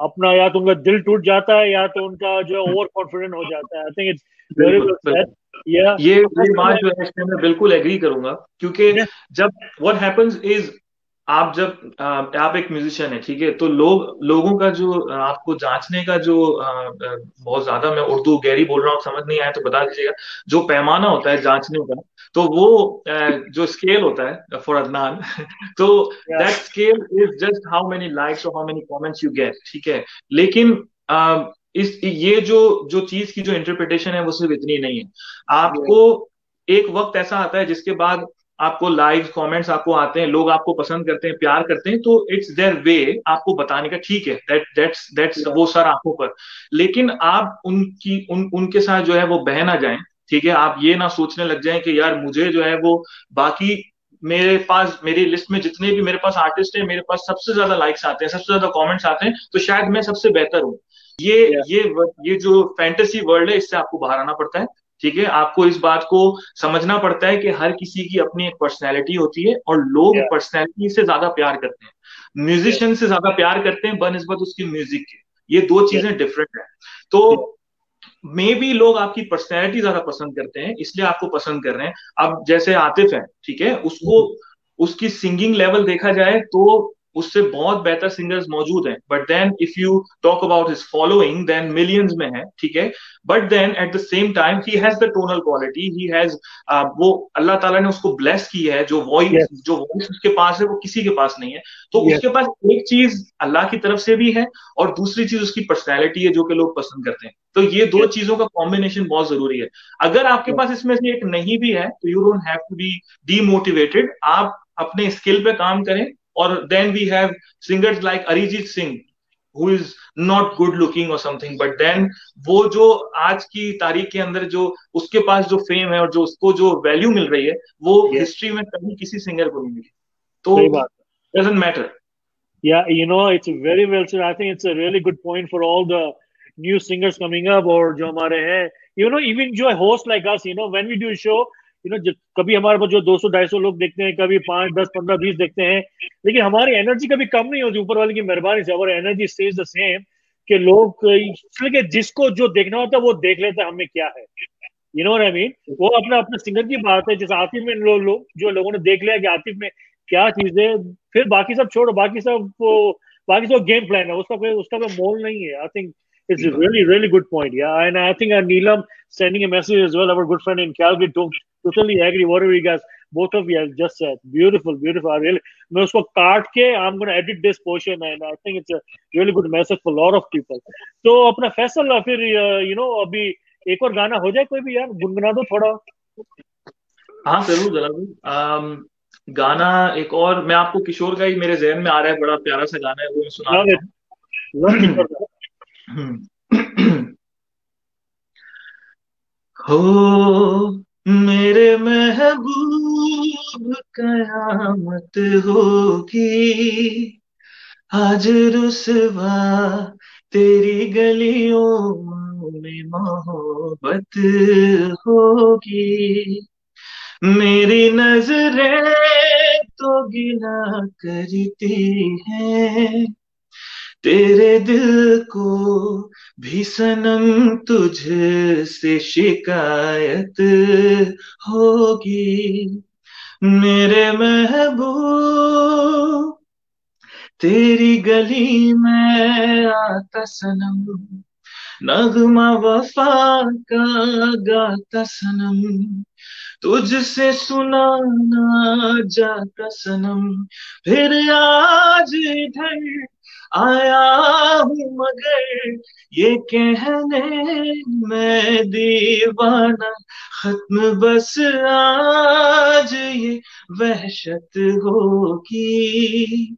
अपना या तो उनका दिल टूट जाता है या तो उनका जो ओवर कॉन्फिडेंट हो जाता है. I think it's very well said. ये बात जो है इसमें मैं बिल्कुल एग्री करूंगा, क्योंकि जब what happens is आप जब आप एक म्यूजिशियन है, ठीक है, तो लोगों का जो आपको जांचने का जो बहुत ज्यादा, मैं उर्दू गहरी बोल रहा हूँ, समझ नहीं आया तो बता दीजिएगा, जो पैमाना होता है जांचने का, तो वो जो स्केल होता है फॉर अदनान तो Yeah, that scale is just how many likes और how many comments you get, ठीक है। लेकिन इस ये जो चीज की जो इंटरप्रिटेशन है वो सिर्फ इतनी नहीं है। yeah, आपको एक वक्त ऐसा आता है जिसके बाद आपको लाइक्स कमेंट्स आपको आते हैं, लोग आपको पसंद करते हैं, प्यार करते हैं, तो इट्स देयर वे आपको बताने का, ठीक है, दैट्स yeah, वो सर आंखों पर। लेकिन आप उनके साथ जो है वो बह ना जाएं, ठीक है। आप ये ना सोचने लग जाएं कि यार मुझे जो है वो बाकी, मेरे पास मेरी लिस्ट में जितने भी मेरे पास आर्टिस्ट है, मेरे पास सबसे ज्यादा लाइक्स आते हैं, सबसे ज्यादा कमेंट्स आते हैं, तो शायद मैं सबसे बेहतर हूँ। ये yeah, ये ये जो फैंटेसी वर्ल्ड है, इससे आपको बाहर आना पड़ता है, ठीक है। आपको इस बात को समझना पड़ता है कि हर किसी की अपनी एक पर्सनैलिटी होती है, और लोग yeah, पर्सनैलिटी से ज्यादा प्यार करते हैं, yeah, म्यूजिशियन से ज्यादा प्यार करते हैं बनस्बत उसकी म्यूजिक के। ये दो yeah, चीजें डिफरेंट है। तो yeah, मे भी लोग आपकी पर्सनैलिटी ज्यादा पसंद करते हैं, इसलिए आपको पसंद कर रहे हैं। अब जैसे आतिफ है, ठीक है, उसको उसकी सिंगिंग लेवल देखा जाए तो उससे बहुत बेहतर सिंगर्स मौजूद हैं, but then if you talk about his following, then millions में है, ठीक है। But then at the same time he has the tonal quality, he has वो अल्लाह ताला ने उसको ब्लेस की है, yes, जो वॉइस उसके पास है वो किसी के पास नहीं है। तो yes, उसके पास एक चीज अल्लाह की तरफ से भी है, और दूसरी चीज उसकी पर्सनैलिटी है जो कि लोग पसंद करते हैं। तो ये दो yes, चीजों का कॉम्बिनेशन बहुत जरूरी है। अगर आपके yeah, पास इसमें से एक नहीं भी है तो you don't have to be demotivated, आप अपने स्किल पे काम करें। और then we have singers like Arijit Singh, who is not good looking और समथिंग, बट देन वो जो आज की तारीख के अंदर जो उसके पास जो फेम है और जो उसको जो वैल्यू मिल रही है, वो yeah, हिस्ट्री में कभी किसी सिंगर को नहीं मिली। तो सही बात। Doesn't matter. Yeah, it's very well said. I think it's a really good point for all the new singers coming up और जो हमारे हैं, even जो host like us, when we do a show, कभी हमारे पास जो 200-250 लोग देखते हैं, कभी 5, 10, 15, 20 देखते हैं, लेकिन हमारी एनर्जी कभी कम नहीं होती ऊपर वाले की मेहरबानी से। और एनर्जी स्टेज द सेम, कि लोग इसलिए जिसको जो देखना होता है वो देख लेता है हमें क्या है। What I mean. वो अपना अपने सिंगर की बात है, जैसे आतिफ में जो लोगों ने देख लिया कि आतिफ में क्या चीज है, फिर बाकी सब छोड़ो, बाकी सब गेम प्लान है, उसका कोई मोल नहीं है। I think it's a really really good point. Yeah, and I think Neelam sending a message as well, our good friend in Calgary, totally agree whatever you guys both of you have just said. Beautiful, beautiful. I really, मैं उसको काट के I'm going to edit this portion, and I think it's a really good message for a lot of people. तो अपना फैसल फिर अभी एक और गाना हो जाए कोई भी यार, गुनगुना दो थोड़ा। हाँ जरूर जरूर। गाना एक और मैं आपको किशोर का ही मेरे जहन में आ रहा है, बड़ा प्यारा सा गाना है, वो मैं सुना Love it, देता love किशोर का। हूँ। हो मेरे महबूब कयामत होगी, आज रुसवा तेरी गलियों में मोहब्बत होगी। मेरी नजरें तो गिला करती हैं, तेरे दिल को भी सनम तुझसे शिकायत होगी। मेरे महबूब तेरी गली में आता सनम, नगमा वफा का गाता सनम, तुझसे सुनाना जाता सनम। फिर आज इधर आया हूँ मगर ये कहने मैं दीवाना, खत्म बस आज ये वहशत होगी।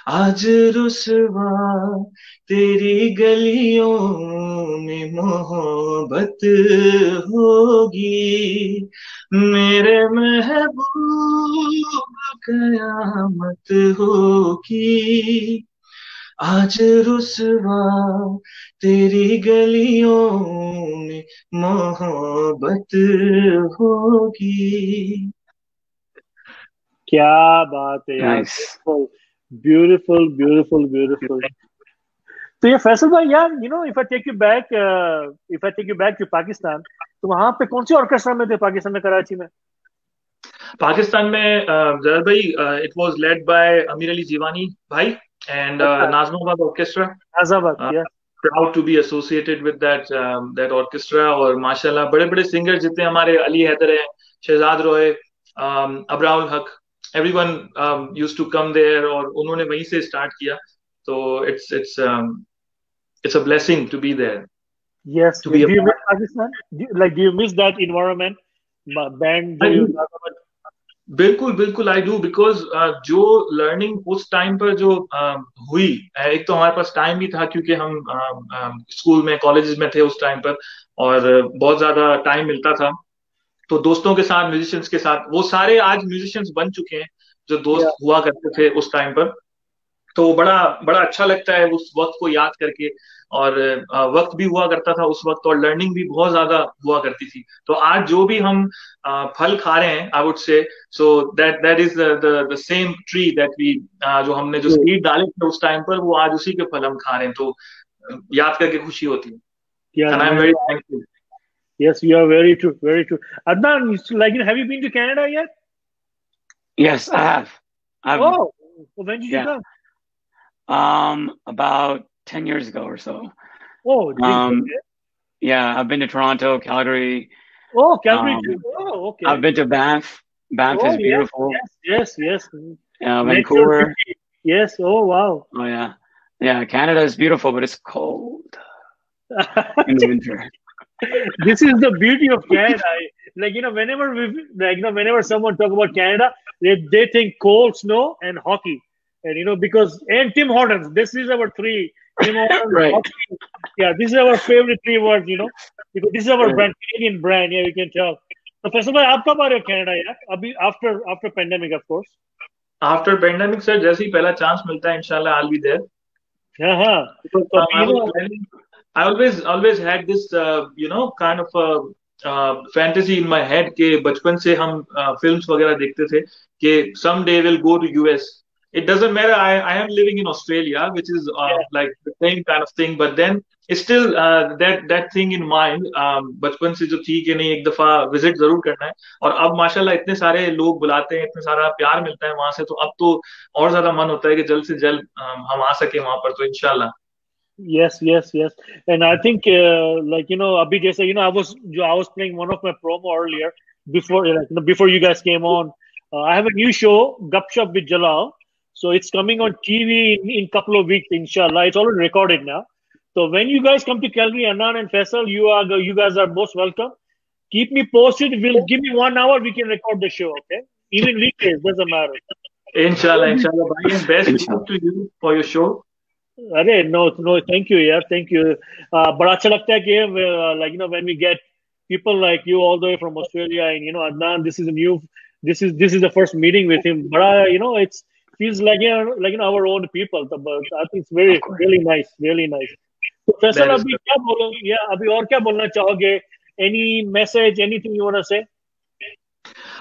आज रुसवा तेरी गलियों में मोहब्बत होगी। मेरे महबूब कयामत होगी, आज रुसवा तेरी गलियों में मोहब्बत होगी। क्या बात है यार, Nice. Beautiful beautiful beautiful. तो ये फैसल भाई यार, if I take you back to Pakistan, तो वहां पे कौन सी ऑर्केस्ट्रा में थे पाकिस्तान में, कराची में? पाकिस्तान में जलाल भाई, इट वाज लेड बाय अमीर अली जीवानी भाई and Nazmabad Orchestra. Nazmabad, yeah. Proud to be associated with that orchestra. और माशाल्लाह बड़े बड़े सिंगर जितने हमारे अली हैदर हैं, शहजाद रॉय, अबराउल हक, everyone used to come there और उन्होंने वहीं से स्टार्ट किया. So it's a blessing to be there. Yes. Do you miss Pakistan? Do you miss that environment? Band? बिल्कुल बिल्कुल आई डू, बिकॉज जो लर्निंग उस टाइम पर जो हुई, एक तो हमारे पास टाइम भी था क्योंकि हम स्कूल में कॉलेजेस में थे उस टाइम पर और बहुत ज्यादा टाइम मिलता था, तो दोस्तों के साथ म्यूजिशियंस के साथ, वो सारे आज म्यूजिशियंस बन चुके हैं जो दोस्त हुआ करते थे उस टाइम पर. तो बड़ा बड़ा अच्छा लगता है उस वक्त को याद करके. और वक्त भी हुआ करता था उस वक्त और लर्निंग भी बहुत ज्यादा हुआ करती थी. तो आज जो भी हम फल खा रहे हैं, I would say so that is the same tree that we, जो हमने जो सीड डाले थे उस टाइम पर, वो आज उसी के फल हम खा रहे हैं. तो याद करके खुशी होती है. And I'm very thankful. Yes, you are very true, very true. Adnan, have you been to Canada yet? Yes, I have. Well, when did you come? About 10 years ago or so. Oh, yeah, I've been to Toronto, Calgary. Oh, Calgary too. Okay. I've been to Banff. Banff is beautiful. Yes. Vancouver. Yes. Oh, wow. Oh, yeah. Yeah, Canada is beautiful, but it's cold in the winter. This is the beauty of Canada. Whenever someone talk about Canada, they think cold, snow, and hockey. And and Tim Hortons. This is our three. Tim Hortons, right. Hockey. Yeah, this is our favorite three words. Because this is our brand, Canadian brand. Yeah, you can tell. So, first of all, आप कब आ रहे हो Canada? Yeah, अभी after pandemic, of course. After pandemic, sir, जैसे ही पहला chance मिलता है, इंशाल्लाह I'll be there. I always had this kind of fantasy in my head कि बचपन से हम फिल्म्स वगैरह देखते थे कि someday we'll go to US. It doesn't matter. I am living in Australia, which is like the same kind of thing, but then it's still that thing in mind. बचपन से जो थी कि नहीं एक दफा विजिट जरूर करना है. और अब माशाल्लाह इतने सारे लोग बुलाते हैं, इतने सारा प्यार मिलता है वहां से, तो अब तो और ज्यादा मन होता है कि जल्द से जल्द हम आ सके वहां पर. तो इंशाल्लाह. Yes. And I think abhi jaise I was playing one of my promo earlier before you guys came on. I have a new show, Gupshup with Jalal. So it's coming on TV in couple of weeks, inshallah. It's already recorded now. So when you guys come to Calgary, Adnan and Faisal, you guys are most welcome. Keep me posted. Give me 1 hour. We can record the show, okay? Even weekdays, doesn't matter. Inshallah. Bhai, best wishes to you for your show. अरे no, thank you, yaar, thank you. बड़ा अच्छा लगता है कि when we get people like you all the way from Australia, and Adnan, this is the first meeting with him. Bड़ा it feels like our own people. But I think it's really nice. So Faisal, अभी और क्या बोलना चाहोगे? Any message, anything you want to say?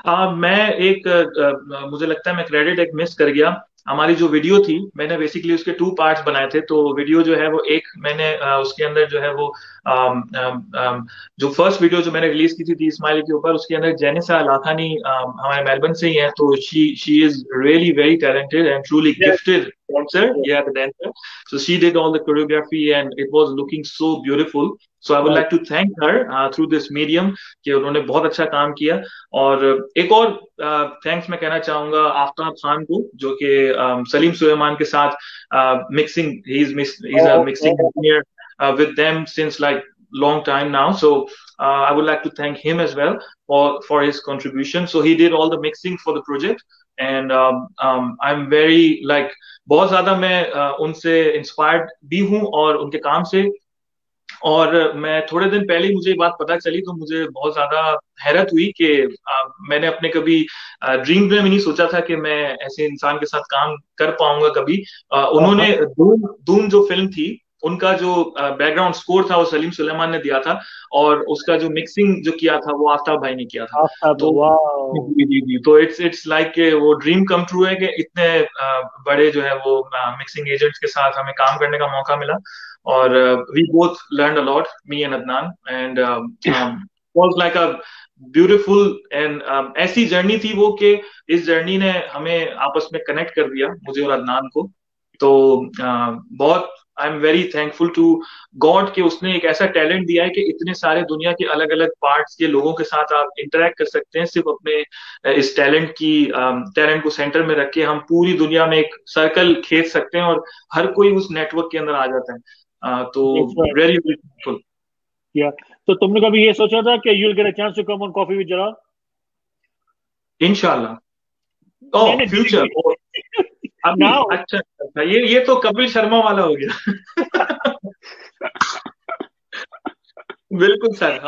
मैं मुझे लगता है मैं क्रेडिट एक मिस कर गया. हमारी जो वीडियो थी, मैंने बेसिकली उसके 2 पार्ट्स बनाए थे. तो वीडियो जो है वो एक मैंने उसके अंदर जो है वो जो फर्स्ट वीडियो जो मैंने रिलीज की थी इस्माइली के ऊपर, उसके अंदर जेनिसा लाखानी हमारे मेलबर्न से ही है. तो she is really very talented and truly gifted dancer. Yeah, the dancer. So she did all the choreography and it was looking so beautiful. So I would like to thank her through this medium कि उन्होंने बहुत अच्छा काम किया. और एक और thanks मैं कहना चाहूंगा आफ्ताब खान को, जो कि सलीम सुलेमान के साथ mixing, he's a mixing engineer with them since like long time now. So I would like to thank him as well for his contribution. So he did all the mixing for the project and I'm very बहुत ज्यादा मैं उनसे inspired भी हूँ और उनके काम से. और मैं थोड़े दिन पहले मुझे ये बात पता चली तो मुझे बहुत ज्यादा हैरत हुई कि मैंने अपने कभी ड्रीम में भी नहीं सोचा था कि मैं ऐसे इंसान के साथ काम कर पाऊंगा कभी. उन्होंने धूम जो फिल्म थी उनका जो बैकग्राउंड स्कोर था वो सलीम सुलेमान ने दिया था और उसका जो मिक्सिंग जो किया था वो आफ्ताब भाई ने किया था. तो इट्स लाइक वो ड्रीम कम ट्रू है कि इतने बड़े जो है वो मिक्सिंग एजेंट्स के साथ हमें काम करने का मौका मिला. और we both learned a lot, me and Adnan, and was like beautiful and ऐसी जर्नी थी वो कि इस जर्नी ने हमें आपस में कनेक्ट कर दिया, मुझे और अदनान को। तो बहुत I am very thankful to God कि उसने एक ऐसा टैलेंट दिया है कि इतने सारे दुनिया के अलग अलग पार्ट्स के लोगों के साथ आप इंटरेक्ट कर सकते हैं। सिर्फ अपने इस टैलेंट को सेंटर में रख के हम पूरी दुनिया में एक सर्कल खींच सकते हैं और हर कोई उस नेटवर्क के अंदर आ जाता है। तो वेरी वेरी थैंकफुल। या तो तुमने कभी ये सोचा था कि you will get a chance to come on coffee with Jalal? इंशाल्लाह। ओह फ्यूचर अभी नाउ अच्छा अच्छा, ये तो कपिल शर्मा वाला हो गया। बिल्कुल सर,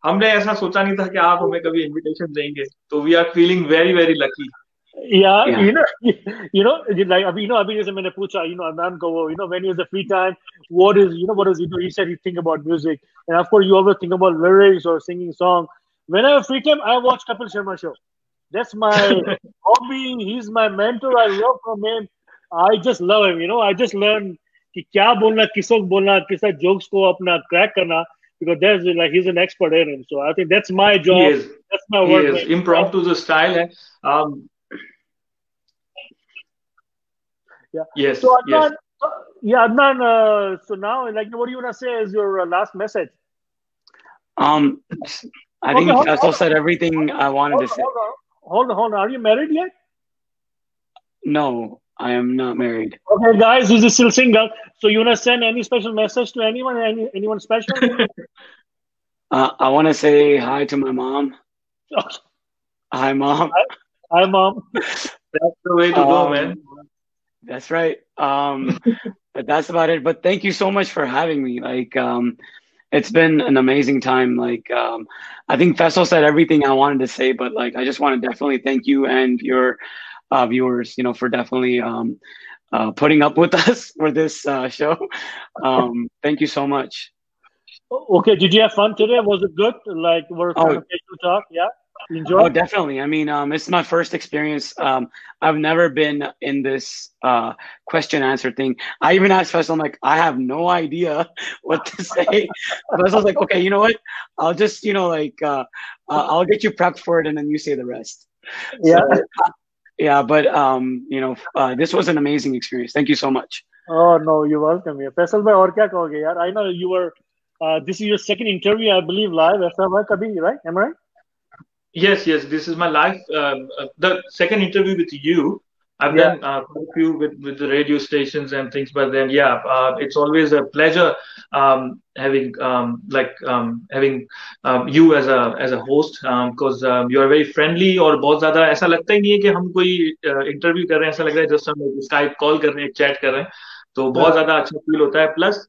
हमने ऐसा सोचा नहीं था कि आप हमें कभी इनविटेशन देंगे, तो we are feeling very very lucky. Yeah, Yeah. like अभी जैसे मैंने पूछा, अदनान को वो, when he has the free time, what does he do? He said he think about music, and of course you always think about lyrics or singing song. When I have free time, I watch Kapil Sharma show. That's my hobby. He's my mentor. I love from him. I just love him. I just learn कि क्या बोलना, किसको बोलना, किस jokes को अपना crack करना, because there's like he's an expert in him. So I think that's my He job. is. That's my He work. is. Impromptu जो style है. Yeah. Yes. So Yes. Adnan, Adnan. So now, like, what do you want to say as your last message? I think Faisal said everything I wanted to say. Hold on. Are you married yet? No, I am not married. Okay, guys, this is still single. So you want to send any special message to anyone? Anyone special? I want to say hi to my mom. Hi, Mom. Hi, Mom. That's the way to go, man. That's right. But that's about it. But thank you so much for having me. Like, it's been an amazing time. Like, I think Faisal said everything I wanted to say, but like, I just want to definitely thank you and your viewers, for definitely putting up with us for this show. Thank you so much. Okay, did you have fun today? Was it good? Like, we're conversational talk? Yeah, you enjoyed? Oh, definitely. I mean, it's my first experience. I've never been in this question answer thing. I even asked Faisal, I'm like, I have no idea what to say. Faisal's like, okay, you know what? I'll just, I'll get you prepped for it, and then you say the rest. Yeah. So, yeah, but this was an amazing experience. Thank you so much. Oh no, you're welcome. Yeah, Faisal bhai, aur kya kahoge yaar? I know you were. This is your second interview, I believe, live. Aisa hua kabhi, right? Am I right? Yes. This is my live. The second interview with you. I've done quite a few with the radio stations and things, but then it's always a pleasure having you as a host because you are very friendly और बहुत ज़्यादा ऐसा लगता ही नहीं है कि हम कोई इंटरव्यू कर रहे हैं, ऐसा लग रहा है जस्ट हम स्काइप कॉल कर रहे हैं, चैट कर रहे हैं, तो बहुत ज़्यादा अच्छा फील होता है। प्लस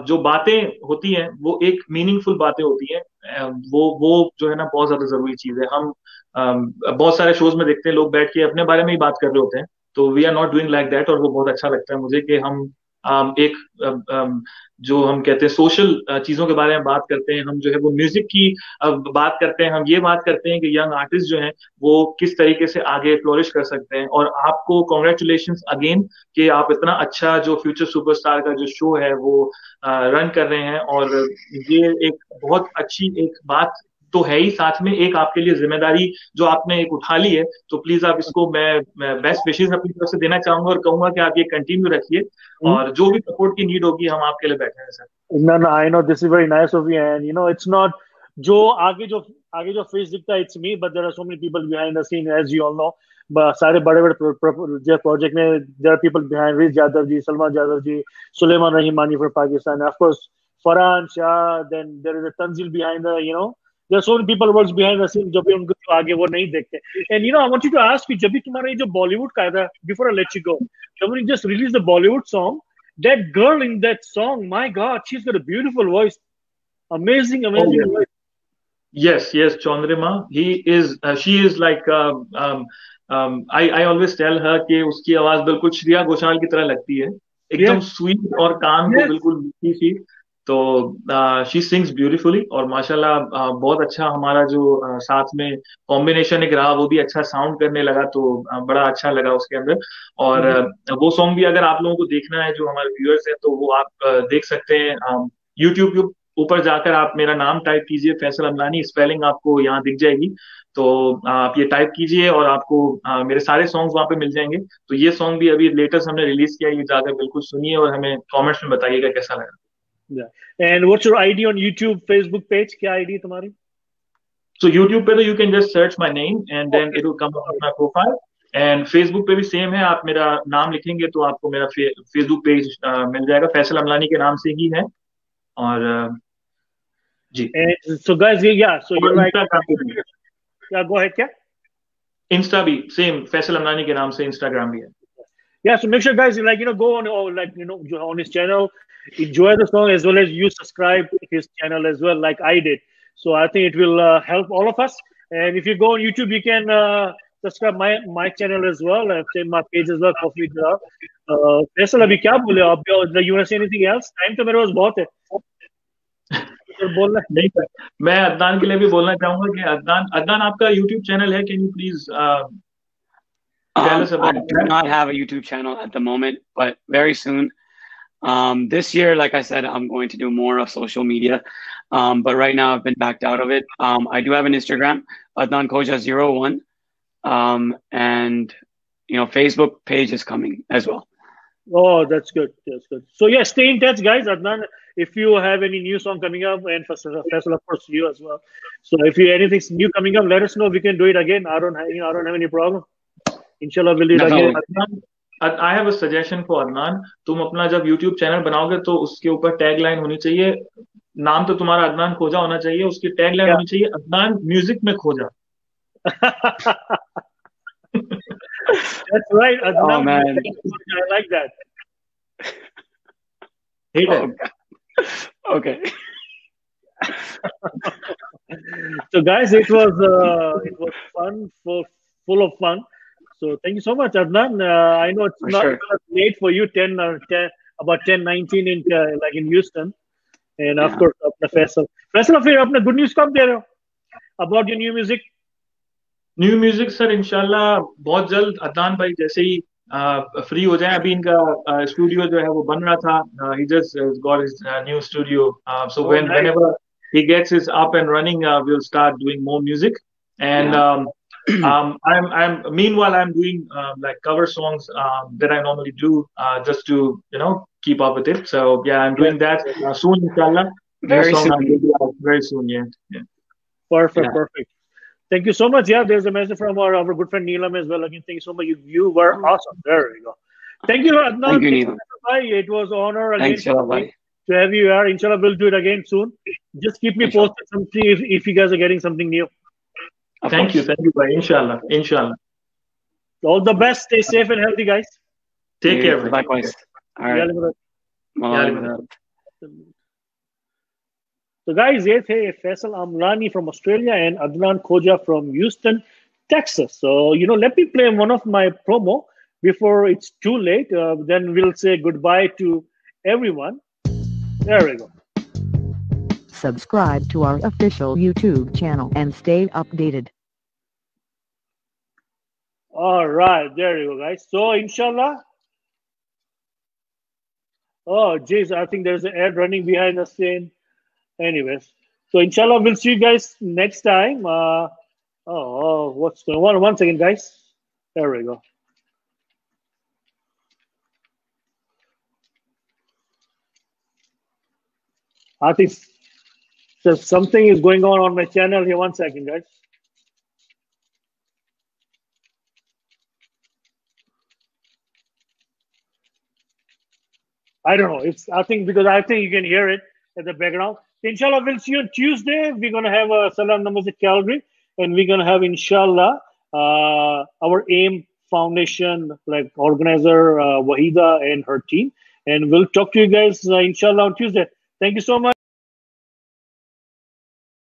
जो बातें होती हैं वो एक मीनिंगफुल बातें होती हैं, वो जो है ना बहुत ज्यादा जरूरी चीज है। हम बहुत सारे शोज में देखते हैं लोग बैठ के अपने बारे में ही बात कर रहे होते हैं, तो we are not doing like that, और वो बहुत अच्छा लगता है मुझे कि हम एक जो हम कहते हैं सोशल चीजों के बारे में बात करते हैं, हम जो है वो म्यूजिक की बात करते हैं, हम ये बात करते हैं कि यंग आर्टिस्ट जो हैं वो किस तरीके से आगे फ्लोरिश कर सकते हैं। और आपको कॉन्ग्रेचुलेशंस अगेन कि आप इतना अच्छा जो फ्यूचर सुपरस्टार का जो शो है वो रन कर रहे हैं, और ये एक बहुत अच्छी एक बात तो है ही, साथ में एक आपके लिए जिम्मेदारी जो आपने एक उठा ली है, तो प्लीज आप इसको मैं बेस्ट विशेष अपनी तरफ से देना चाहूंगा और कहूंगा कि आप ये कंटिन्यू रखिए, और जो भी सपोर्ट की नीड होगी हम आपके लिए बैठे हैं sir. No, I know this is very nice of you, and it's not जो आगे जो फेस दिखता है, it's me, but there are so many people behind the scene, as you all know. सारे बड़े प्रोजेक्ट में there are people behind, Riz Yadav ji, Salman Yadav ji, Suleman Rahmani from Pakistan, of course Farhan Shah, then there is a Tanzil behind there are so many people works behind the scene, जब भी उनको आगे वो नहीं देखते। And I want you to ask you, जब भी तुम्हारा ये जो बॉलीवुड का था, before I let you go, when you just released the Bollywood song, that girl in that song, my God, she's got a beautiful voice, amazing voice. Yes, Chandrima, she is like I always tell her कि उसकी आवाज बिल्कुल श्रेया घोषाल की तरह लगती है, एकदम sweet और कान को बिल्कुल मीठी सी, तो शी सिंग्स ब्यूटीफुली, और माशाल्लाह बहुत अच्छा हमारा जो साथ में कॉम्बिनेशन एक रहा, वो भी अच्छा साउंड करने लगा, तो बड़ा अच्छा लगा उसके अंदर। और वो सॉन्ग भी अगर आप लोगों को देखना है, जो हमारे व्यूअर्स हैं, तो वो आप देख सकते हैं यूट्यूब ऊपर जाकर आप मेरा नाम टाइप कीजिए, फैसल अमलानी, स्पेलिंग आपको यहाँ दिख जाएगी। तो आप ये टाइप कीजिए और आपको मेरे सारे सॉन्ग्स वहाँ पे मिल जाएंगे। तो ये सॉन्ग भी अभी लेटेस्ट हमने रिलीज किया, ये जाकर बिल्कुल सुनिए और हमें कमेंट्स में बताइएगा कैसा लगा। And what's your ID on YouTube, Facebook page? क्या ID तुम्हारी? So YouTube पे तो you can just search my name and then it will come up with my profile. And Facebook पे भी सेम है, आप मेरा नाम लिखेंगे तो आपको मेरा फेसबुक पेज मिल जाएगा, फैसल अमलानी के नाम से ही है। और जी। And so guys, yeah, so you're like, yeah, go ahead, क्या? इंस्टा भी सेम, फैसल अमलानी के नाम से इंस्टाग्राम भी है। Yeah, so make sure guys, like, go on, on his channel, enjoy the song as well as you subscribe his channel as well, like I did. So I think it will help all of us. And if you go on YouTube, you can subscribe my channel as well, and my page as well, Koffee Jalal. Faisal, अभी क्या बोले आप? You want to say anything else? Time तो मेरे पास बहुत है। बोलना नहीं सर, मैं अदनान के लिए भी बोलना चाहूंगा कि अदनान आपका YouTube चैनल है, can you please I do not have a YouTube channel at the moment, but very soon. This year, like I said, I'm going to do more of social media. But right now I've been backed out of it. I do have an Instagram, Adnan Khoja01. And Facebook page is coming as well. Oh, that's good. That's good. So yeah, stay in touch, guys. Adnan, if you have any new song coming up, and Faisal, of course, you as well. So if you anything new coming up, let us know. We can do it again. I don't have any problem. Inshallah, we'll do it again. I have a suggestion for Adnan. तुम अपना जब YouTube channel बनाओगे तो उसके ऊपर tag line होनी चाहिए। नाम तो तुम्हारा अदनान खोजा होना चाहिए, उसकी टैग लाइन होनी चाहिए अदनान म्यूजिक में खोजा। That's right. Adnan, oh man, I like that. Hate it. Okay. So guys, it was fun, full of fun. So thank you so much, Adnan. I know it's not late for you, about 10:19 in Houston, and of course, Faisal, फिर अपना good news कब दे रहे हो about your new music? New music sir इंशाल्लाह बहुत जल्द, अदनान भाई जैसे ही फ्री हो जाए। अभी इनका स्टूडियो जो है वो बन रहा था, he just got his new studio, so whenever he gets his up and running, we'll start doing more music. And meanwhile I'm doing like cover songs that I normally do, just to keep up with it. So yeah, I'm doing that soon inshallah. Very soon. Yeah. Perfect. Thank you so much. Yeah, there's a message from our good friend Neelam as well. Again, thank you so much. You were awesome. There we go. Thank you, Adnan. Thank you, Neelam. It was an honor again to have you here. Inshallah, we'll do it again soon. Just keep me posted something if you guys are getting something new. Thank you, bhai. Inshallah. All the best. Stay safe and healthy, guys. Take care. Likewise. All right. So guys, ये थे Faisal Amlani from Australia and Adnan Khoja from Houston, Texas. So, let me play one of my promo before it's too late. Then we'll say goodbye to everyone. There we go. Subscribe to our official YouTube channel and stay updated. All right, there you go, guys. So, inshallah. Oh, geez, I think there's an ad running behind the scene. Anyways, so inshallah we'll see you guys next time. What's going on? One second, guys. There we go. I think something is going on my channel here. One second, guys. I don't know. I think you can hear it at the background. Inshallah, we'll see you on Tuesday. We're going to have a Salam Namaz Calgary, and we're going to have, inshallah, our AIM Foundation organizer, Wahida and her team. And we'll talk to you guys, inshallah, on Tuesday. Thank you so much.